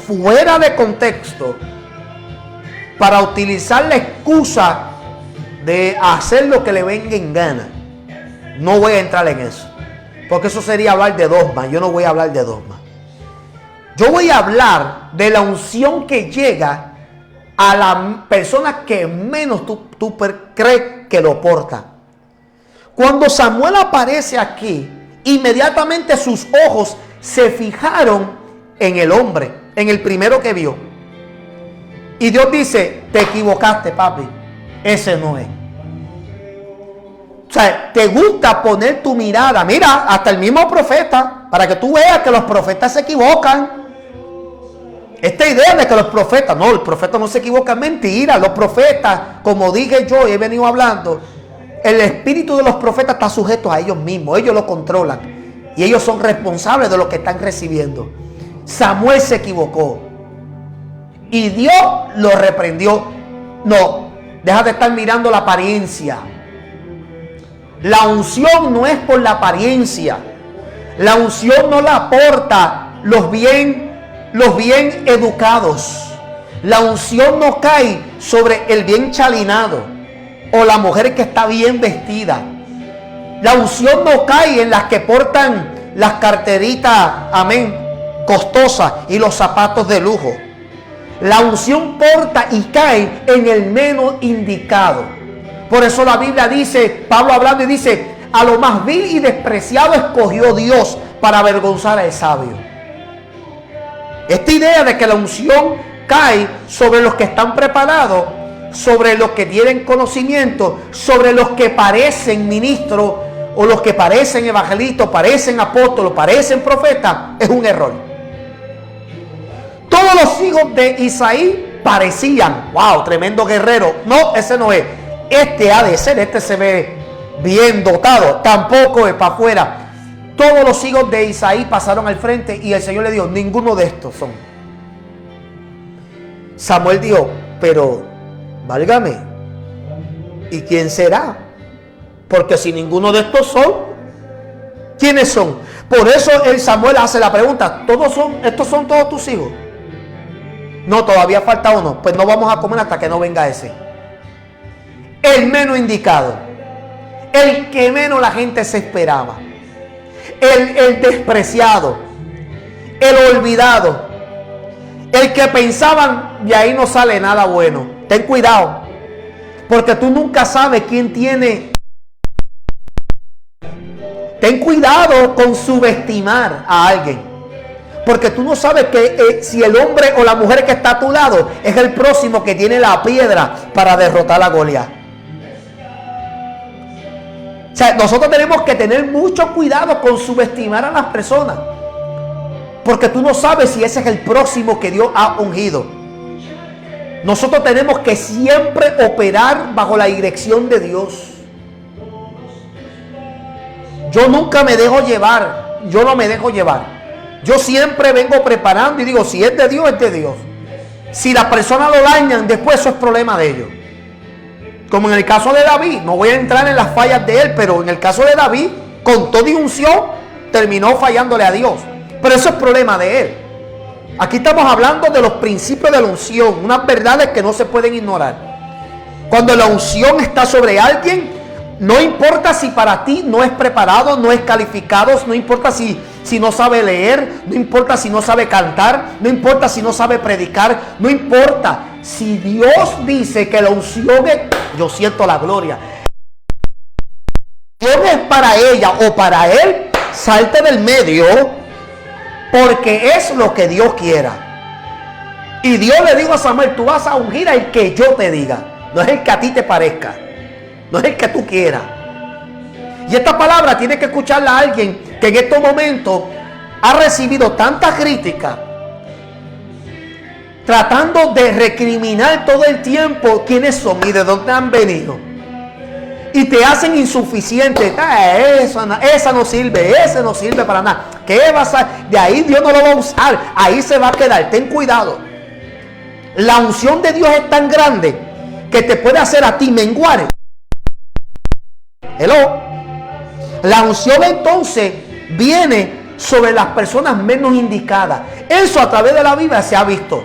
fuera de contexto para utilizar la excusa de hacer lo que le venga en gana. No voy a entrar en eso, porque eso sería hablar de dogma. Yo no voy a hablar de dogma. Yo voy a hablar de la unción que llega a la persona que menos tú crees que lo porta. Cuando Samuel aparece aquí, inmediatamente sus ojos se fijaron en el hombre, en el primero que vio. Y Dios dice: te equivocaste, papi, ese no es. O sea, te gusta poner tu mirada. Mira, hasta el mismo profeta, para que tú veas que los profetas se equivocan. Esta idea de que los profetas no se equivocan, mentira. Los profetas, como dije yo y he venido hablando, el espíritu de los profetas está sujeto a ellos mismos. Ellos lo controlan y ellos son responsables de lo que están recibiendo. Samuel se equivocó y Dios lo reprendió. No, deja de estar mirando la apariencia. La unción no es por la apariencia. La unción no la aporta los bien educados. La unción no cae sobre el bien chalinado o la mujer que está bien vestida. La unción no cae en las que portan las carteritas, amén, costosas y los zapatos de lujo. La unción porta y cae en el menos indicado. Por eso la Biblia dice, Pablo hablando y dice, a lo más vil y despreciado escogió Dios para avergonzar al sabio. Esta idea de que la unción cae sobre los que están preparados, sobre los que tienen conocimiento, sobre los que parecen ministros o los que parecen evangelistas, parecen apóstolos, parecen profetas, es un error. Todos los hijos de Isaí parecían, wow, tremendo guerrero. No, ese no es. Este ha de ser, este se ve bien dotado, tampoco es para afuera. Todos los hijos de Isaí pasaron al frente y el Señor le dijo, ninguno de estos son. Samuel dijo, pero válgame, ¿y quién será? Porque si ninguno de estos son, ¿quiénes son? Por eso el Samuel hace la pregunta, ¿estos son todos tus hijos? No, todavía falta uno. Pues no vamos a comer hasta que no venga ese. El menos indicado, el que menos la gente se esperaba, el despreciado, el olvidado, el que pensaban de ahí no sale nada bueno. Ten cuidado, porque tú nunca sabes quién tiene. Ten cuidado con subestimar a alguien, porque tú no sabes que si el hombre o la mujer que está a tu lado es el próximo que tiene la piedra para derrotar a Goliat. O sea, nosotros tenemos que tener mucho cuidado con subestimar a las personas, porque tú no sabes si ese es el próximo que Dios ha ungido. Nosotros tenemos que siempre operar bajo la dirección de Dios. Yo nunca me dejo llevar, yo no me dejo llevar. Yo siempre vengo preparando y digo, si es de Dios, es de Dios. Si las personas lo dañan, después eso es problema de ellos. Como en el caso de David, no voy a entrar en las fallas de él, pero en el caso de David, con toda unción, terminó fallándole a Dios. Pero eso es problema de él. Aquí estamos hablando de los principios de la unción, unas verdades que no se pueden ignorar. Cuando la unción está sobre alguien, no importa si para ti no es preparado, no es calificado, no importa si no sabe leer, no importa si no sabe cantar, no importa si no sabe predicar, no importa. Si Dios dice que la unción es, yo siento la gloria. Si es para ella o para él, salte del medio, porque es lo que Dios quiera. Y Dios le dijo a Samuel, tú vas a ungir al que yo te diga, no es el que a ti te parezca, no es el que tú quieras. Y esta palabra tiene que escucharla a alguien que en estos momentos ha recibido tanta crítica, tratando de recriminar todo el tiempo quiénes son y de dónde han venido, y te hacen insuficiente. Esa no sirve, ese no sirve para nada. ¿Qué vas a? De ahí Dios no lo va a usar, ahí se va a quedar. Ten cuidado. La unción de Dios es tan grande que te puede hacer a ti menguar. Hello. La unción entonces viene sobre las personas menos indicadas. Eso a través de la Biblia se ha visto.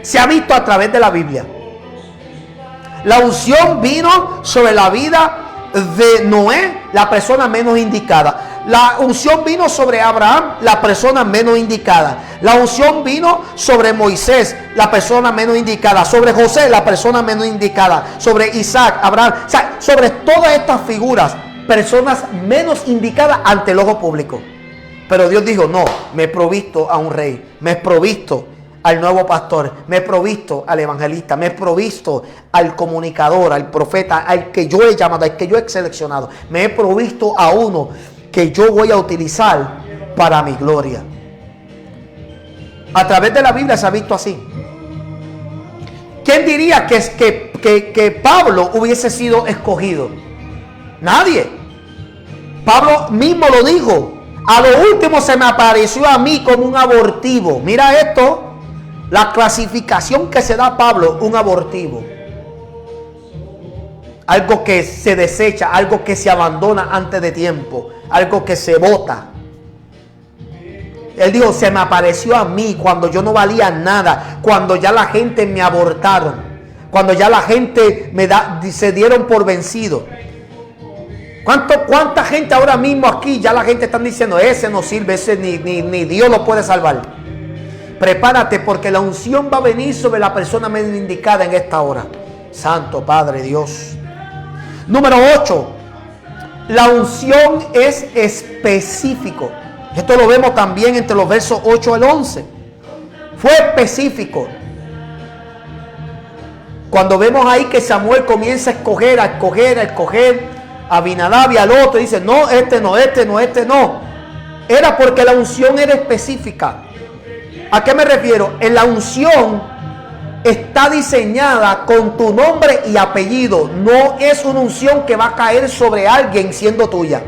Se ha visto a través de la Biblia. La unción vino sobre la vida de Noé, la persona menos indicada. La unción vino sobre Abraham, la persona menos indicada. La unción vino sobre Moisés, la persona menos indicada. Sobre José, la persona menos indicada. Sobre Isaac, Abraham, o sea, sobre todas estas figuras, personas menos indicadas ante el ojo público. Pero Dios dijo, no, me he provisto a un rey, me he provisto al nuevo pastor, me he provisto al evangelista, me he provisto al comunicador, al profeta, al que yo he llamado, al que yo he seleccionado. Me he provisto a uno que yo voy a utilizar para mi gloria. A través de la Biblia se ha visto así. ¿Quién diría que Pablo hubiese sido escogido? Nadie. Pablo mismo lo dijo. A lo último se me apareció a mí como un abortivo. Mira esto. La clasificación que se da a Pablo, un abortivo. algo que se desecha, algo que se abandona antes de tiempo, algo que se bota. Él dijo, se me apareció a mí cuando yo no valía nada, cuando ya la gente me abortaron, cuando ya la gente se dieron por vencido. ¿Cuánta gente ahora mismo aquí ya la gente está diciendo, ese no sirve, ese ni Dios lo puede salvar? Prepárate, porque la unción va a venir sobre la persona menos indicada en esta hora. Santo Padre Dios. Número 8. La unción es específico. Esto lo vemos también entre los versos 8 al 11. Fue específico. Cuando vemos ahí que Samuel comienza a escoger a Abinadab y al otro, dice, no, este no. Era porque la unción era específica. ¿A qué me refiero? En la unción está diseñada con tu nombre y apellido. No es una unción que va a caer sobre alguien siendo tuya.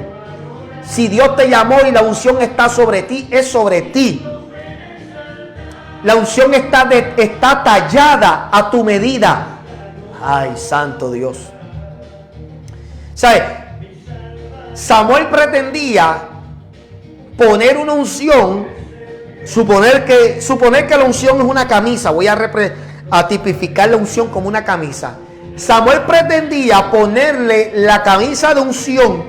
Si Dios te llamó y la unción está sobre ti, es sobre ti. La unción está tallada a tu medida. Ay, santo Dios. ¿Sabes? Samuel pretendía poner una unción. Suponer que la unción es una camisa. Voy a tipificar la unción como una camisa. Samuel pretendía ponerle la camisa de unción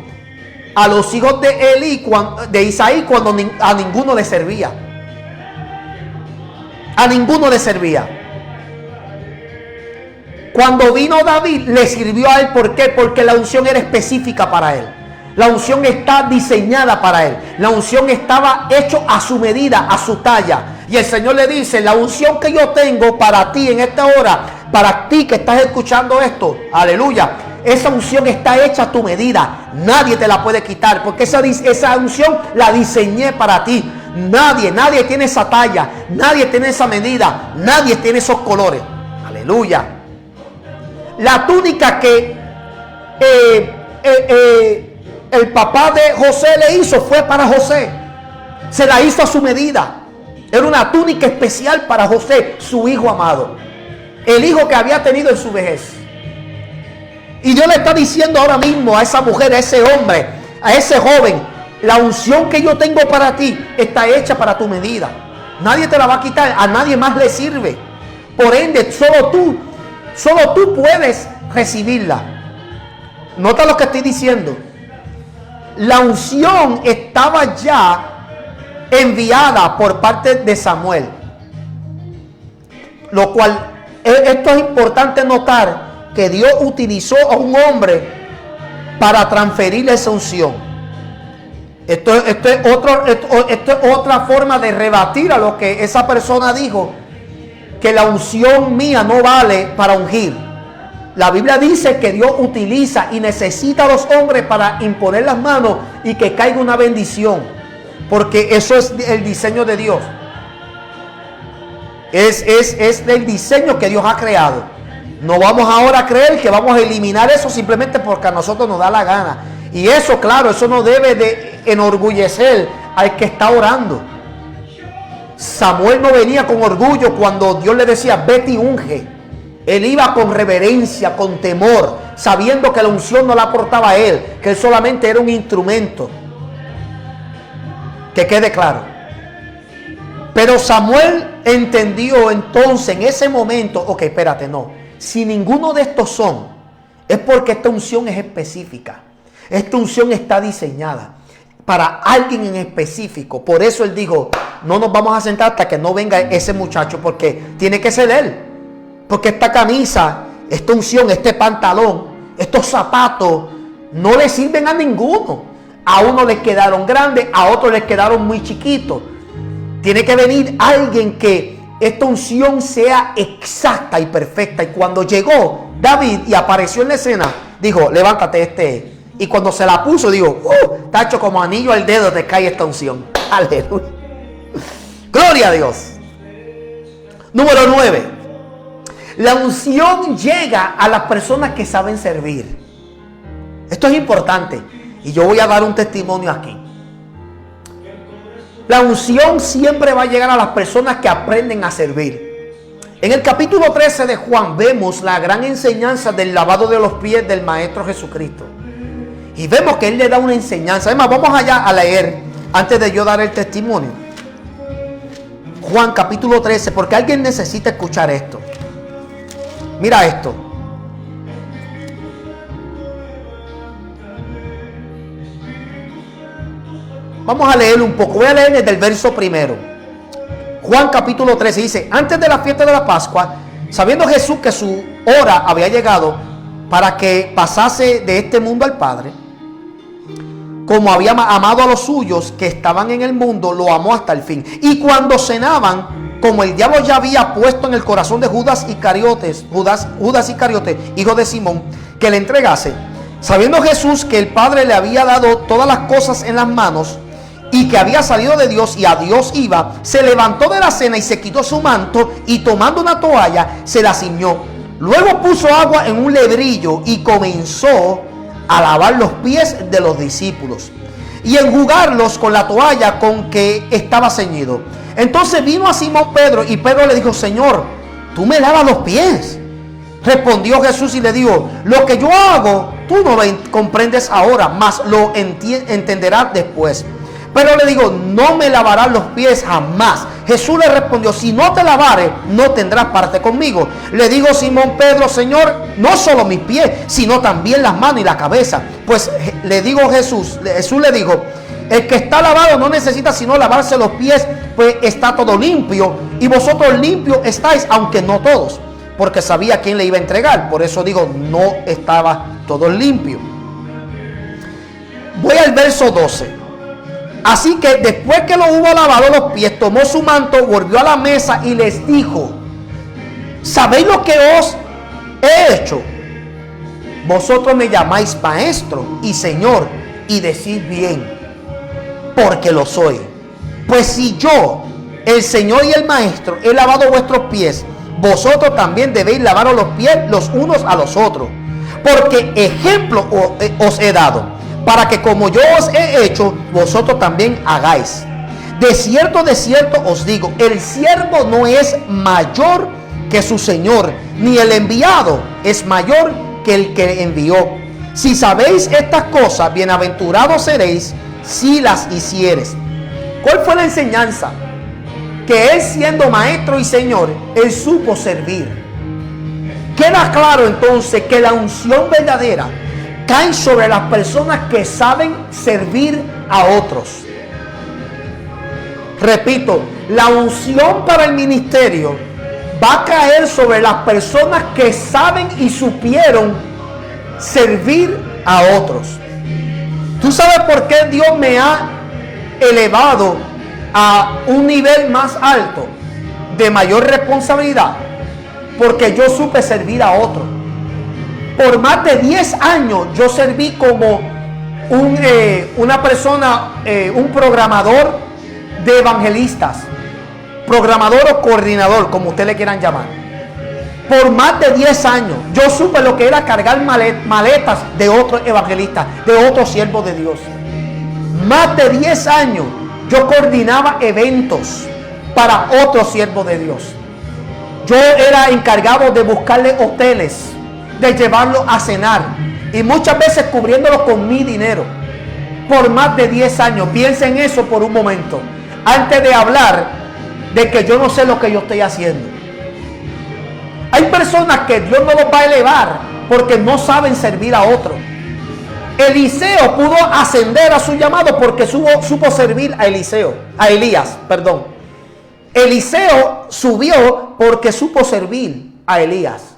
a los hijos de Isaí cuando a ninguno le servía. A ninguno le servía. Cuando vino David, le sirvió a él. ¿Por qué? Porque la unción era específica para él. La unción está diseñada para él. La unción estaba hecha a su medida, a su talla. Y el Señor le dice, la unción que yo tengo para ti en esta hora, para ti que estás escuchando esto, aleluya, esa unción está hecha a tu medida. Nadie te la puede quitar, porque esa unción la diseñé para ti. Nadie tiene esa talla, nadie tiene esa medida, nadie tiene esos colores. Aleluya. La túnica que el papá de José le hizo fue para José. Se la hizo a su medida. Era una túnica especial para José, su hijo amado, el hijo que había tenido en su vejez. Y Dios le está diciendo ahora mismo a esa mujer, a ese hombre, a ese joven, la unción que yo tengo para ti está hecha para tu medida. Nadie te la va a quitar, a nadie más le sirve. Por ende, solo tú puedes recibirla. Nota lo que estoy diciendo. La unción estaba ya enviada por parte de Samuel. Lo cual, esto es importante notar, que Dios utilizó a un hombre para transferirle esa unción. Esto es otra forma de rebatir a lo que esa persona dijo, que la unción mía no vale para ungir. La Biblia dice que Dios utiliza y necesita a los hombres para imponer las manos y que caiga una bendición, porque eso es el diseño de Dios. Es el diseño que Dios ha creado. No vamos ahora a creer que vamos a eliminar eso simplemente porque a nosotros nos da la gana. Y eso, claro, eso no debe de enorgullecer al que está orando. Samuel no venía con orgullo cuando Dios le decía, vete y unge. Él iba con reverencia, con temor, sabiendo que la unción no la aportaba a él, que él solamente era un instrumento. Que quede claro. Pero Samuel entendió entonces en ese momento, ok, espérate, no. Si ninguno de estos son, es porque esta unción es específica. Esta unción está diseñada para alguien en específico. Por eso él dijo, no nos vamos a sentar hasta que no venga ese muchacho, porque tiene que ser él. Porque esta camisa, esta unción, este pantalón, estos zapatos, no le sirven a ninguno. A uno les quedaron grandes, a otros les quedaron muy chiquitos. Tiene que venir alguien que esta unción sea exacta y perfecta. Y cuando llegó David y apareció en la escena, dijo, levántate Y cuando se la puso, dijo, tacho, como anillo al dedo te cae esta unción. Aleluya. Gloria a Dios. Número 9. La unción llega a las personas que saben servir. Esto es importante. Y yo voy a dar un testimonio aquí. La unción siempre va a llegar a las personas que aprenden a servir. En el capítulo 13 de Juan vemos la gran enseñanza del lavado de los pies del Maestro Jesucristo. Y vemos que Él le da una enseñanza. Además, vamos allá a leer antes de yo dar el testimonio. Juan capítulo 13, porque alguien necesita escuchar esto. Mira esto. Vamos a leer un poco. Voy a leer desde el verso primero. Juan capítulo 13 dice: antes de la fiesta de la Pascua, sabiendo Jesús que su hora había llegado para que pasase de este mundo al Padre, como había amado a los suyos que estaban en el mundo, lo amó hasta el fin. Y cuando cenaban, como el diablo ya había puesto en el corazón de Judas Iscariote, hijo de Simón, que le entregase, sabiendo Jesús que el Padre le había dado todas las cosas en las manos, y que había salido de Dios y a Dios iba, se levantó de la cena y se quitó su manto, y tomando una toalla se la ciñó. Luego puso agua en un lebrillo y comenzó a lavar los pies de los discípulos y enjugarlos con la toalla con que estaba ceñido. Entonces vino a Simón Pedro, y Pedro le dijo: Señor, ¿tú me lavas los pies? Respondió Jesús y le dijo: lo que yo hago, tú no lo comprendes ahora, mas lo entenderás después. Pero le digo: no me lavarás los pies jamás. Jesús le respondió: si no te lavares, no tendrás parte conmigo. Le digo Simón Pedro: Señor, no solo mis pies, sino también las manos y la cabeza. Pues le digo Jesús le dijo: el que está lavado no necesita sino lavarse los pies, pues está todo limpio. Y vosotros limpios estáis, aunque no todos. Porque sabía quién le iba a entregar. Por eso digo, no estaba todo limpio. Voy al verso 12. Así que después que lo hubo lavado los pies, tomó su manto, volvió a la mesa y les dijo: ¿sabéis lo que os he hecho? Vosotros me llamáis maestro y señor, y decís bien, porque lo soy. Pues si yo, el Señor y el Maestro, he lavado vuestros pies, vosotros también debéis lavaros los pies los unos a los otros. Porque ejemplo os he dado, para que como yo os he hecho, vosotros también hagáis. De cierto os digo, el siervo no es mayor que su Señor, ni el enviado es mayor que el que envió. Si sabéis estas cosas, bienaventurados seréis si las hicieres. ¿Cuál fue la enseñanza? Que Él, siendo Maestro y Señor, Él supo servir. Queda claro entonces que la unción verdadera cae sobre las personas que saben servir a otros. Repito, la unción para el ministerio va a caer sobre las personas que saben y supieron servir a otros. ¿Tú sabes por qué Dios me ha elevado a un nivel más alto de mayor responsabilidad? Porque yo supe servir a otros. Por más de 10 años yo serví como una persona, un programador de evangelistas, programador o coordinador, como ustedes le quieran llamar. Por más de 10 años yo supe lo que era cargar maletas de otros evangelistas, de otros siervos de Dios. Más de 10 años yo coordinaba eventos para otros siervos de Dios. Yo era encargado de buscarle hoteles, de llevarlo a cenar, y muchas veces cubriéndolo con mi dinero. Por más de 10 años. Piensen en eso por un momento, antes de hablar de que yo no sé lo que yo estoy haciendo. Hay personas que Dios no los va a elevar porque no saben servir a otros. Eliseo pudo ascender a su llamado porque supo servir a Elías. Eliseo subió porque supo servir a Elías.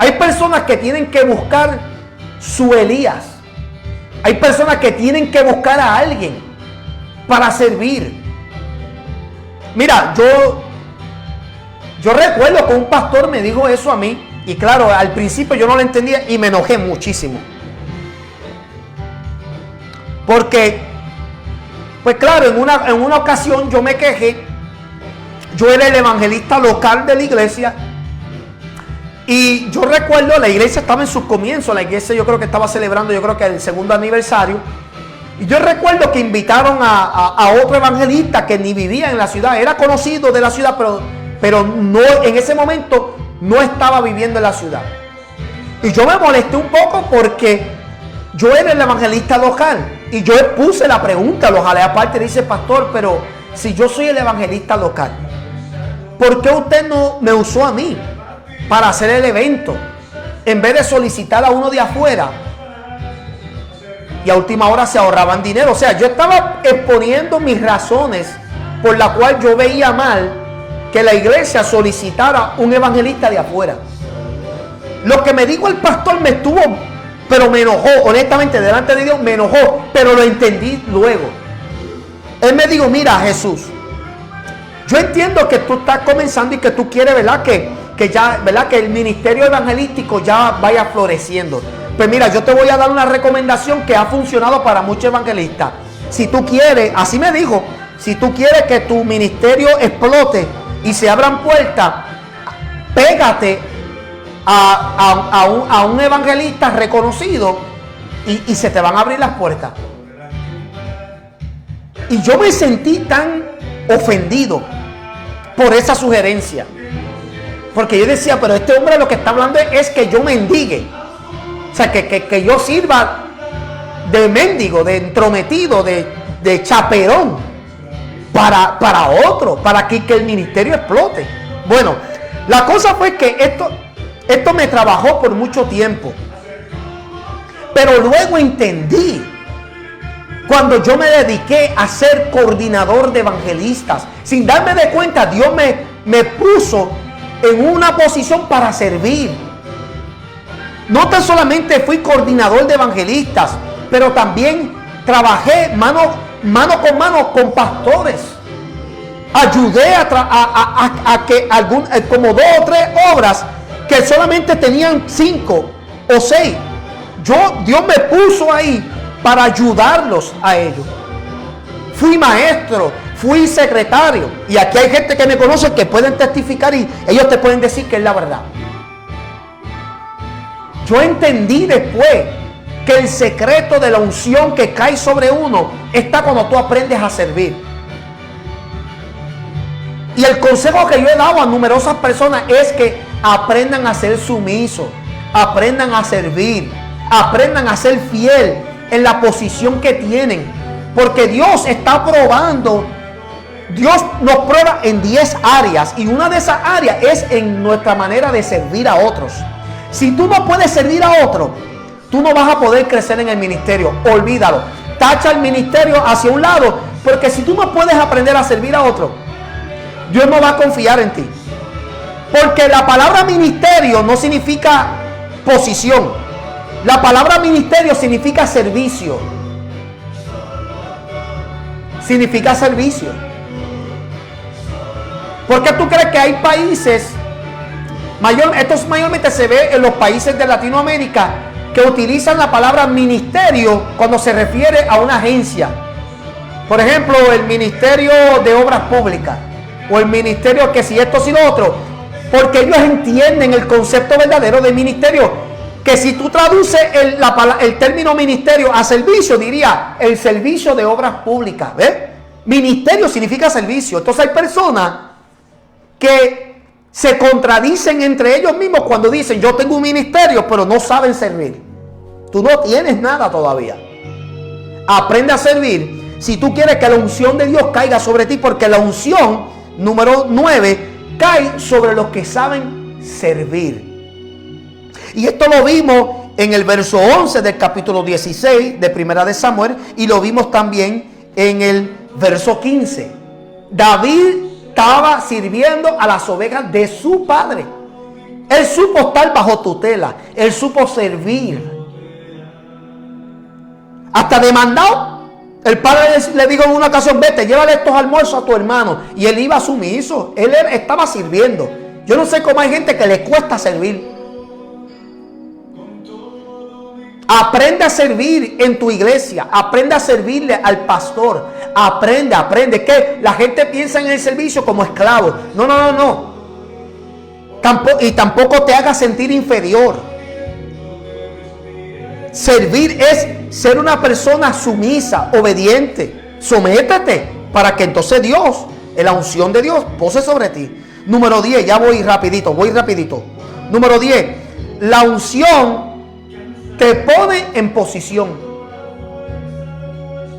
Hay personas que tienen que buscar su Elías. Hay personas que tienen que buscar a alguien para servir. Mira, yo recuerdo que un pastor me dijo eso a mí. Y claro, al principio yo no lo entendía y me enojé muchísimo. Porque, pues claro, en una ocasión yo me quejé. Yo era el evangelista local de la iglesia. Y yo recuerdo, la iglesia estaba en sus comienzos. La iglesia yo creo que estaba celebrando, yo creo que el 2º aniversario. Y yo recuerdo que invitaron a otro evangelista que ni vivía en la ciudad. Era conocido de la ciudad, pero pero no, en ese momento no estaba viviendo en la ciudad. Y yo me molesté un poco porque yo era el evangelista local. Y yo puse la pregunta, lo jalé aparte y dice, pastor, pero si yo soy el evangelista local, ¿por qué usted no me usó a mí para hacer el evento? En vez de solicitar a uno de afuera. Y a última hora se ahorraban dinero. O sea, yo estaba exponiendo mis razones por la cual yo veía mal que la iglesia solicitara un evangelista de afuera. Lo que me dijo el pastor me estuvo, pero me enojó, honestamente, delante de Dios me enojó, pero lo entendí luego. Él me dijo, mira, Jesús, yo entiendo que tú estás comenzando y que tú quieres, ¿verdad? Que ya, ¿verdad? Que el ministerio evangelístico ya vaya floreciendo. Pues mira, yo te voy a dar una recomendación que ha funcionado para muchos evangelistas. Si tú quieres, así me dijo, si tú quieres que tu ministerio explote y se abran puertas, pégate a un evangelista reconocido y se te van a abrir las puertas. Y yo me sentí tan ofendido por esa sugerencia, porque yo decía, pero este hombre lo que está hablando es que yo mendigue, o sea, que yo sirva de mendigo, de entrometido, de chaperón para otro, para que el ministerio explote. Bueno, la cosa fue que esto me trabajó por mucho tiempo, pero luego entendí, cuando yo me dediqué a ser coordinador de evangelistas, sin darme de cuenta, Dios me puso en una posición para servir. No tan solamente fui coordinador de evangelistas, pero también trabajé mano con mano con pastores. Ayudé a que como 2 o 3 obras que solamente tenían 5 o 6. Dios me puso ahí para ayudarlos a ellos. Fui maestro, fui secretario. Y aquí hay gente que me conoce que pueden testificar y ellos te pueden decir que es la verdad. Yo entendí después que el secreto de la unción que cae sobre uno está cuando tú aprendes a servir. Y el consejo que yo he dado a numerosas personas es que aprendan a ser sumisos, aprendan a servir, aprendan a ser fiel en la posición que tienen, porque Dios está probando. Dios nos prueba en 10 áreas y una de esas áreas es en nuestra manera de servir a otros. Si tú no puedes servir a otro, tú no vas a poder crecer en el ministerio. Olvídalo, tacha el ministerio hacia un lado, porque si tú no puedes aprender a servir a otro, Dios no va a confiar en ti. Porque la palabra ministerio no significa posición. La palabra ministerio significa servicio. Significa servicio. ¿Por qué tú crees que hay países, esto mayormente se ve en los países de Latinoamérica, que utilizan la palabra ministerio cuando se refiere a una agencia? Por ejemplo, el Ministerio de Obras Públicas, o el ministerio que si esto, si lo otro, porque ellos entienden el concepto verdadero de ministerio, que si tú traduces el término ministerio a servicio, diría el servicio de obras públicas. ¿Ves? Ministerio significa servicio. Entonces hay personas que se contradicen entre ellos mismos cuando dicen yo tengo un ministerio, pero no saben servir. Tú no tienes nada todavía. Aprende a servir si tú quieres que la unción de Dios caiga sobre ti, porque la unción, número 9, cae sobre los que saben servir. Y esto lo vimos en el verso 11 del capítulo 16 de Primera de Samuel, y lo vimos también en el verso 15. David estaba sirviendo a las ovejas de su padre. Él supo estar bajo tutela, él supo servir. Hasta demandado. El padre le dijo en una ocasión, vete, llévale estos almuerzos a tu hermano. Y él iba sumiso, él estaba sirviendo. Yo no sé cómo hay gente que le cuesta servir. Aprende a servir en tu iglesia. Aprende a servirle al pastor. Aprende. Que la gente piensa en el servicio como esclavo. No. Tampoco te hagas sentir inferior. Servir es ser una persona sumisa, obediente. Sométete para que entonces Dios La unción de Dios pose sobre ti. Número 10, ya voy rapidito. Número 10, la unción te pone en posición.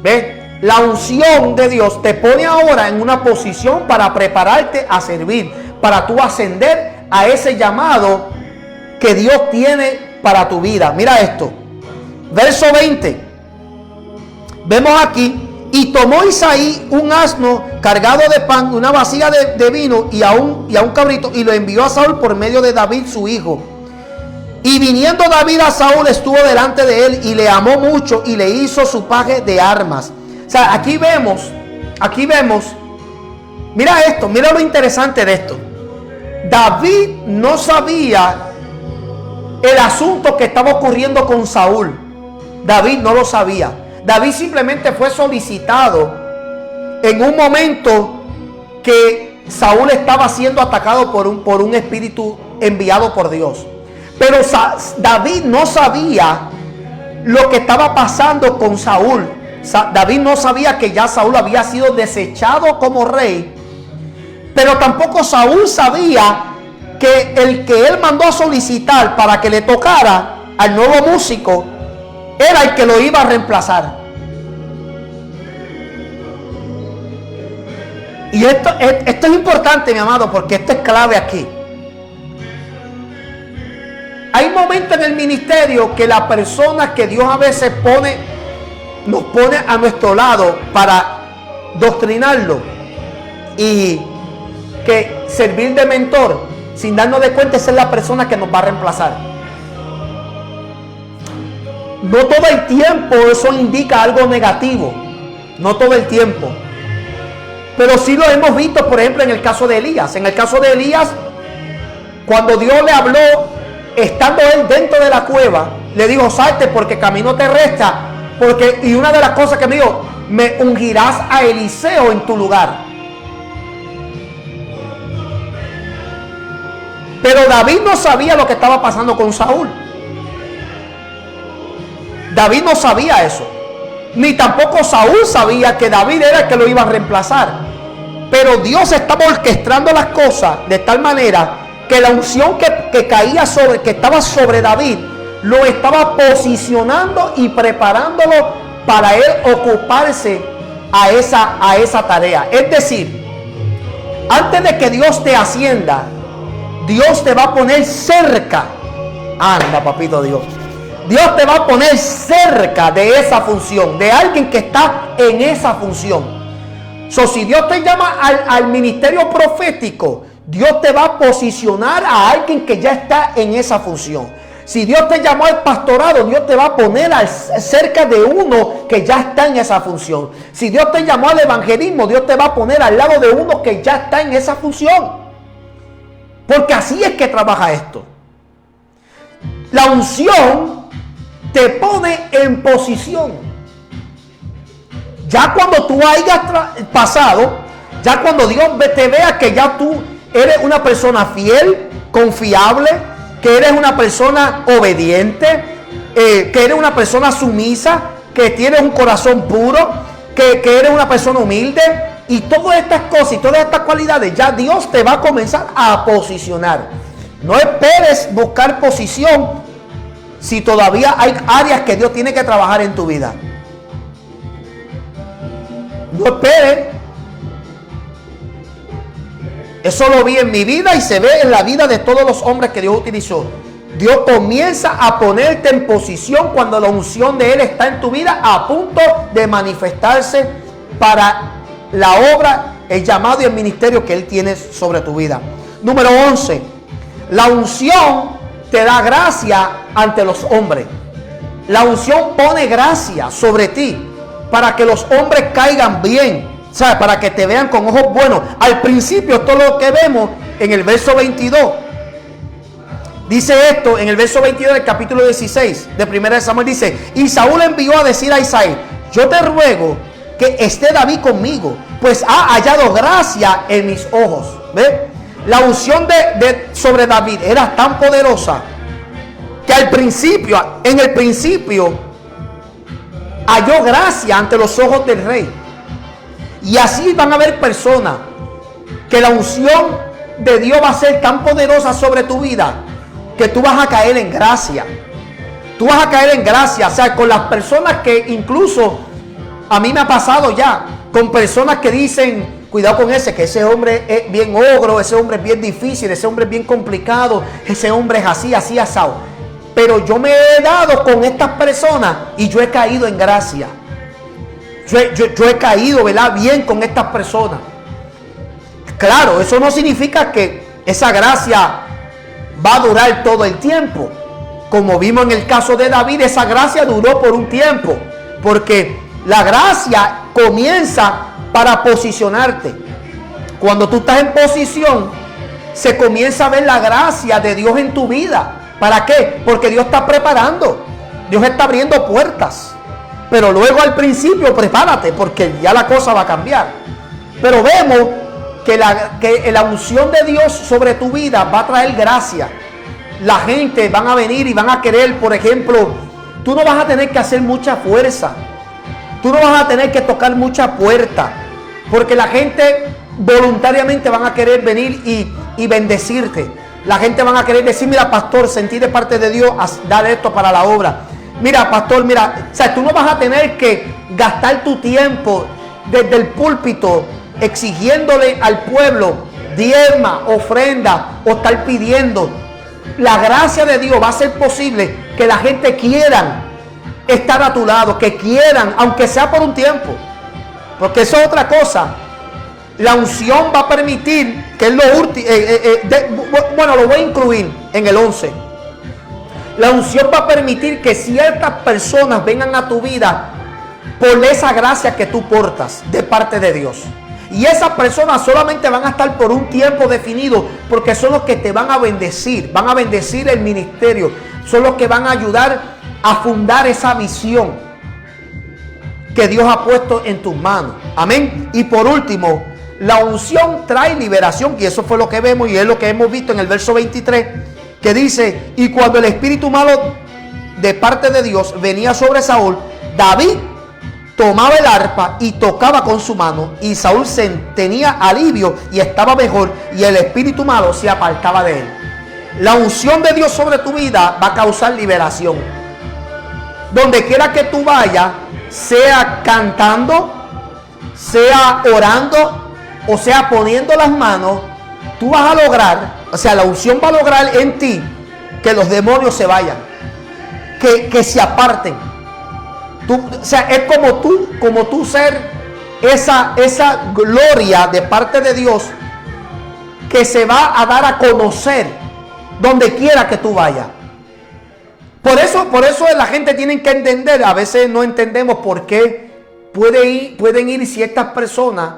¿Ves? La unción de Dios te pone ahora en una posición para prepararte a servir, para tú ascender a ese llamado que Dios tiene para tu vida. Mira esto, verso 20. Vemos aquí: y tomó Isaí un asno cargado de pan, una vasija de vino y a un cabrito, y lo envió a Saúl por medio de David su hijo. Y viniendo David a Saúl, estuvo delante de él y le amó mucho y le hizo su paje de armas. O sea, aquí vemos, mira esto, mira lo interesante de esto. David no sabía el asunto que estaba ocurriendo con Saúl. David no lo sabía. David simplemente fue solicitado en un momento que Saúl estaba siendo atacado por un espíritu enviado por Dios. Pero David no sabía lo que estaba pasando con Saúl. David no sabía que ya Saúl había sido desechado como rey. Pero tampoco Saúl sabía que el que él mandó a solicitar para que le tocara al nuevo músico era el que lo iba a reemplazar. Y esto es importante, mi amado, porque esto es clave aquí. Hay momentos en el ministerio que la persona que Dios a veces nos pone a nuestro lado para doctrinarlo y que servir de mentor, sin darnos de cuenta, esa es la persona que nos va a reemplazar. No todo el tiempo eso indica algo negativo, no todo el tiempo, pero sí lo hemos visto, por ejemplo, en el caso de Elías. En el caso de Elías, cuando Dios le habló, estando él dentro de la cueva, le dijo: salte porque camino te resta, y una de las cosas que me dijo: me ungirás a Eliseo en tu lugar. Pero David no sabía lo que estaba pasando con Saúl. David no sabía eso, ni tampoco Saúl sabía que David era el que lo iba a reemplazar. Pero Dios estaba orquestando las cosas de tal manera que la unción que caía que estaba sobre David, lo estaba posicionando y preparándolo para él ocuparse a esa tarea. Es decir, antes de que Dios te ascienda, Dios te va a poner cerca. Anda, papito Dios. Dios te va a poner cerca de esa función, de alguien que está en esa función. Si Dios te llama al ministerio profético, Dios te va a posicionar a alguien que ya está en esa función. Si Dios te llamó al pastorado, Dios te va a poner cerca de uno que ya está en esa función. Si Dios te llamó al evangelismo, Dios te va a poner al lado de uno que ya está en esa función. Porque así es que trabaja esto. La unción te pone en posición. Ya cuando tú hayas pasado, ya cuando Dios te vea que ya tú eres una persona fiel, confiable, que eres una persona obediente, que eres una persona sumisa, que tienes un corazón puro, que eres una persona humilde, y todas estas cosas y todas estas cualidades, ya Dios te va a comenzar a posicionar. No esperes buscar posición si todavía hay áreas que Dios tiene que trabajar en tu vida. No esperes. Eso lo vi en mi vida y se ve en la vida de todos los hombres que Dios utilizó. Dios comienza a ponerte en posición cuando la unción de Él está en tu vida, a punto de manifestarse para la obra, el llamado y el ministerio que Él tiene sobre tu vida. Número 11. La unción te da gracia ante los hombres. La unción pone gracia sobre ti para que los hombres caigan bien, ¿sabes? Para que te vean con ojos buenos. Al principio, esto es lo que vemos en el verso 22. Dice esto en el verso 22 del capítulo 16 de 1 Samuel. Dice: y Saúl envió a decir a Isaí: yo te ruego que esté David conmigo, pues ha hallado gracia en mis ojos. ¿Ves? La unción sobre David era tan poderosa que en el principio halló gracia ante los ojos del rey. Y así van a haber personas que la unción de Dios va a ser tan poderosa sobre tu vida que tú vas a caer en gracia. Tú vas a caer en gracia, o sea, con las personas que incluso a mí me ha pasado ya, con personas que dicen, cuidado con ese, que ese hombre es bien ogro, ese hombre es bien difícil, ese hombre es bien complicado, ese hombre es así, así, asado. Pero yo me he dado con estas personas y yo he caído en gracia. Yo he caído, ¿verdad?, bien con estas personas. Claro, eso no significa que esa gracia va a durar todo el tiempo. Como vimos en el caso de David, esa gracia duró por un tiempo. Porque la gracia comienza para posicionarte. Cuando tú estás en posición, se comienza a ver la gracia de Dios en tu vida. ¿Para qué? Porque Dios está preparando. Dios está abriendo puertas. Pero luego al principio prepárate, porque ya la cosa va a cambiar. Pero vemos que la unción de Dios sobre tu vida va a traer gracia. La gente van a venir y van a querer, por ejemplo, tú no vas a tener que hacer mucha fuerza. Tú no vas a tener que tocar mucha puerta. Porque la gente voluntariamente van a querer venir y bendecirte. La gente van a querer decir, mira, pastor, sentí de parte de Dios dar esto para la obra. Mira, pastor, mira, o sea, tú no vas a tener que gastar tu tiempo desde el púlpito exigiéndole al pueblo diezma, ofrenda o estar pidiendo. La gracia de Dios va a hacer posible que la gente quiera estar a tu lado, que quieran, aunque sea por un tiempo. Porque eso es otra cosa. La unción va a permitir, que es lo último, bueno, lo voy a incluir en el 11. La unción va a permitir que ciertas personas vengan a tu vida por esa gracia que tú portas de parte de Dios. Y esas personas solamente van a estar por un tiempo definido, porque son los que te van a bendecir el ministerio, son los que van a ayudar a fundar esa visión que Dios ha puesto en tus manos. Amén. Y por último, la unción trae liberación, y eso fue lo que vemos y es lo que hemos visto en el verso 23, que dice, y cuando el espíritu malo de parte de Dios venía sobre Saúl, David tomaba el arpa y tocaba con su mano, y Saúl tenía alivio y estaba mejor, y el espíritu malo se apartaba de él. La unción de Dios sobre tu vida va a causar liberación. Donde quiera que tú vayas, sea cantando, sea orando, o sea poniendo las manos, tú vas a lograr, o sea, la unción va a lograr en ti que los demonios se vayan, que se aparten. O sea, es como tú ser esa gloria de parte de Dios que se va a dar a conocer donde quiera que tú vayas. Por eso la gente tiene que entender, a veces no entendemos por qué pueden ir ciertas personas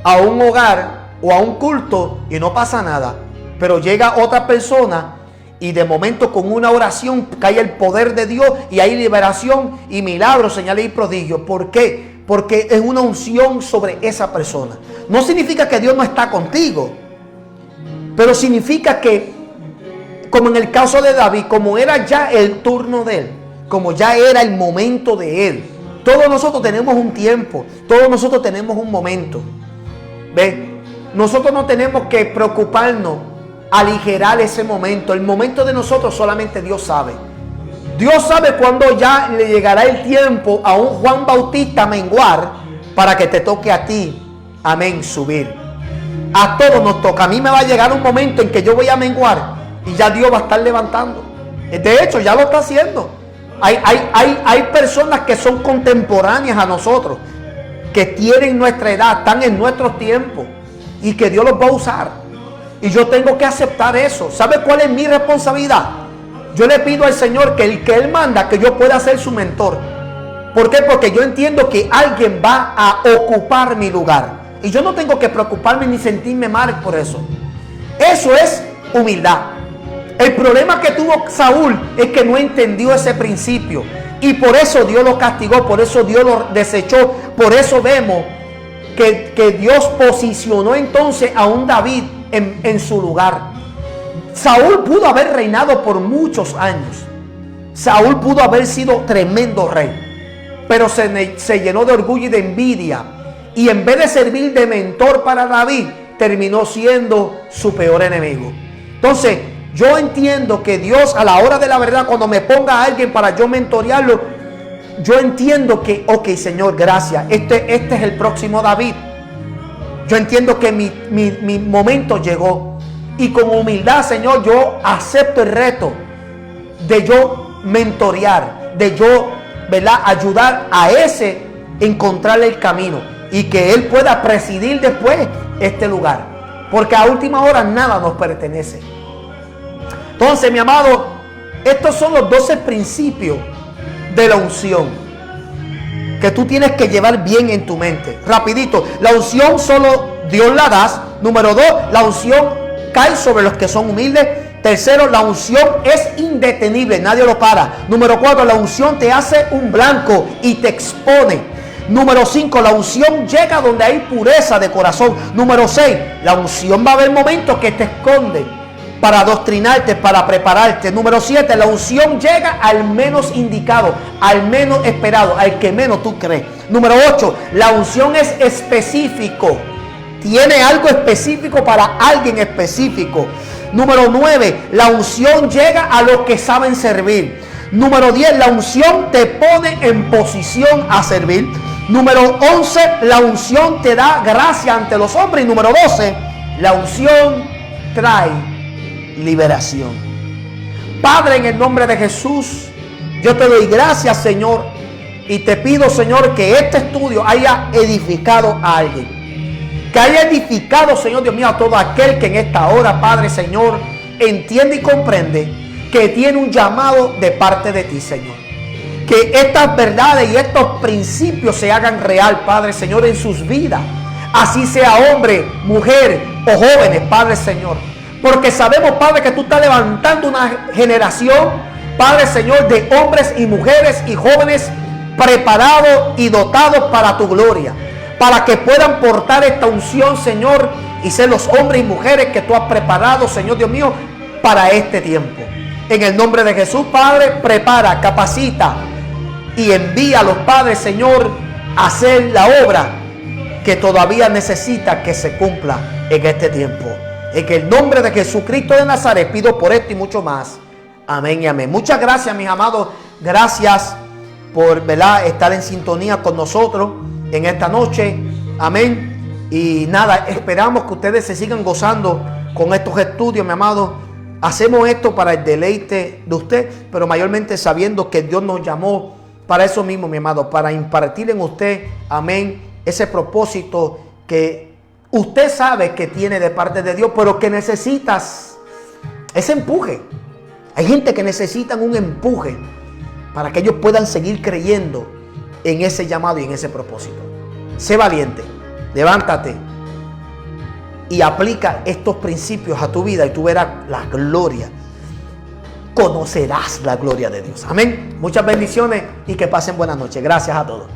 a un hogar o a un culto y no pasa nada, pero llega otra persona y de momento con una oración cae el poder de Dios y hay liberación y milagros, señales y prodigios. ¿Por qué? Porque es una unción sobre esa persona. No significa que Dios no está contigo, pero significa que, como en el caso de David, como era ya el turno de él, como ya era el momento de él, todos nosotros tenemos un tiempo, todos nosotros tenemos un momento. ¿Ve? Nosotros no tenemos que preocuparnos, aligerar ese momento. El momento de nosotros solamente Dios sabe. Dios sabe cuándo ya le llegará el tiempo a un Juan Bautista menguar para que te toque a ti, amén, subir. A todos nos toca. A mí me va a llegar un momento en que yo voy a menguar y ya Dios va a estar levantando. De hecho, ya lo está haciendo. Hay personas que son contemporáneas a nosotros, que tienen nuestra edad, están en nuestros tiempos y que Dios los va a usar. Y yo tengo que aceptar eso. ¿Sabe cuál es mi responsabilidad? Yo le pido al Señor que el que Él manda, que yo pueda ser su mentor. ¿Por qué? Porque yo entiendo que alguien va a ocupar mi lugar. Y yo no tengo que preocuparme ni sentirme mal por eso. Eso es humildad. El problema que tuvo Saúl es que no entendió ese principio. Y por eso Dios lo castigó, por eso Dios lo desechó. Por eso vemos que Dios posicionó entonces a un David en su lugar. Saúl pudo haber reinado por muchos años. Saúl pudo haber sido tremendo rey. Pero se llenó de orgullo y de envidia. Y en vez de servir de mentor para David, terminó siendo su peor enemigo. Entonces, yo entiendo que Dios, a la hora de la verdad, cuando me ponga a alguien para yo mentorearlo, yo entiendo que, ok, Señor, gracias, este es el próximo David. Yo entiendo que mi momento llegó. Y con humildad, Señor, yo acepto el reto de yo mentorear, de yo, ¿verdad?, ayudar a ese encontrarle el camino y que él pueda presidir después este lugar. Porque a última hora nada nos pertenece. Entonces, mi amado, estos son los 12 principios de la unción que tú tienes que llevar bien en tu mente. Rapidito, la unción solo Dios la da. Número 2, la unción cae sobre los que son humildes. Tercero, la unción es indetenible, nadie lo para. Número 4, la unción te hace un blanco y te expone. Número 5, la unción llega donde hay pureza de corazón. Número 6, la unción va a haber momentos que te esconde para adoctrinarte, para prepararte. Número 7, la unción llega al menos indicado, al menos esperado, al que menos tú crees. Número 8, la unción es específico. Tiene algo específico para alguien específico. Número 9, la unción llega a los que saben servir. Número 10, la unción te pone en posición a servir. Número 11, la unción te da gracia ante los hombres. Y número 12, la unción trae liberación. Padre, en el nombre de Jesús, yo te doy gracias, Señor, y te pido, Señor, que este estudio haya edificado a alguien. Que haya edificado, Señor Dios mío, a todo aquel que en esta hora, Padre, Señor, entiende y comprende que tiene un llamado de parte de ti, Señor. Que estas verdades y estos principios se hagan real, Padre, Señor, en sus vidas. Así sea hombre, mujer o jóvenes, Padre, Señor. Porque sabemos, Padre, que tú estás levantando una generación, Padre, Señor, de hombres y mujeres y jóvenes preparados y dotados para tu gloria. Para que puedan portar esta unción, Señor, y ser los hombres y mujeres que tú has preparado, Señor Dios mío, para este tiempo. En el nombre de Jesús, Padre, prepara, capacita y envía a los padres, Señor, a hacer la obra que todavía necesita que se cumpla en este tiempo. En el nombre de Jesucristo de Nazaret pido por esto y mucho más. Amén y amén. Muchas gracias, mis amados. Gracias por, ¿verdad?, estar en sintonía con nosotros en esta noche. Amén. Y nada, esperamos que ustedes se sigan gozando con estos estudios, mi amado. Hacemos esto para el deleite de usted, pero mayormente sabiendo que Dios nos llamó para eso mismo, mi amado, para impartir en usted, amén, ese propósito que usted sabe que tiene de parte de Dios, pero que necesitas ese empuje. Hay gente que necesitan un empuje para que ellos puedan seguir creyendo en ese llamado y en ese propósito. Sé valiente, levántate y aplica estos principios a tu vida y tú verás la gloria. Conocerás la gloria de Dios. Amén. Muchas bendiciones y que pasen buenas noches. Gracias a todos.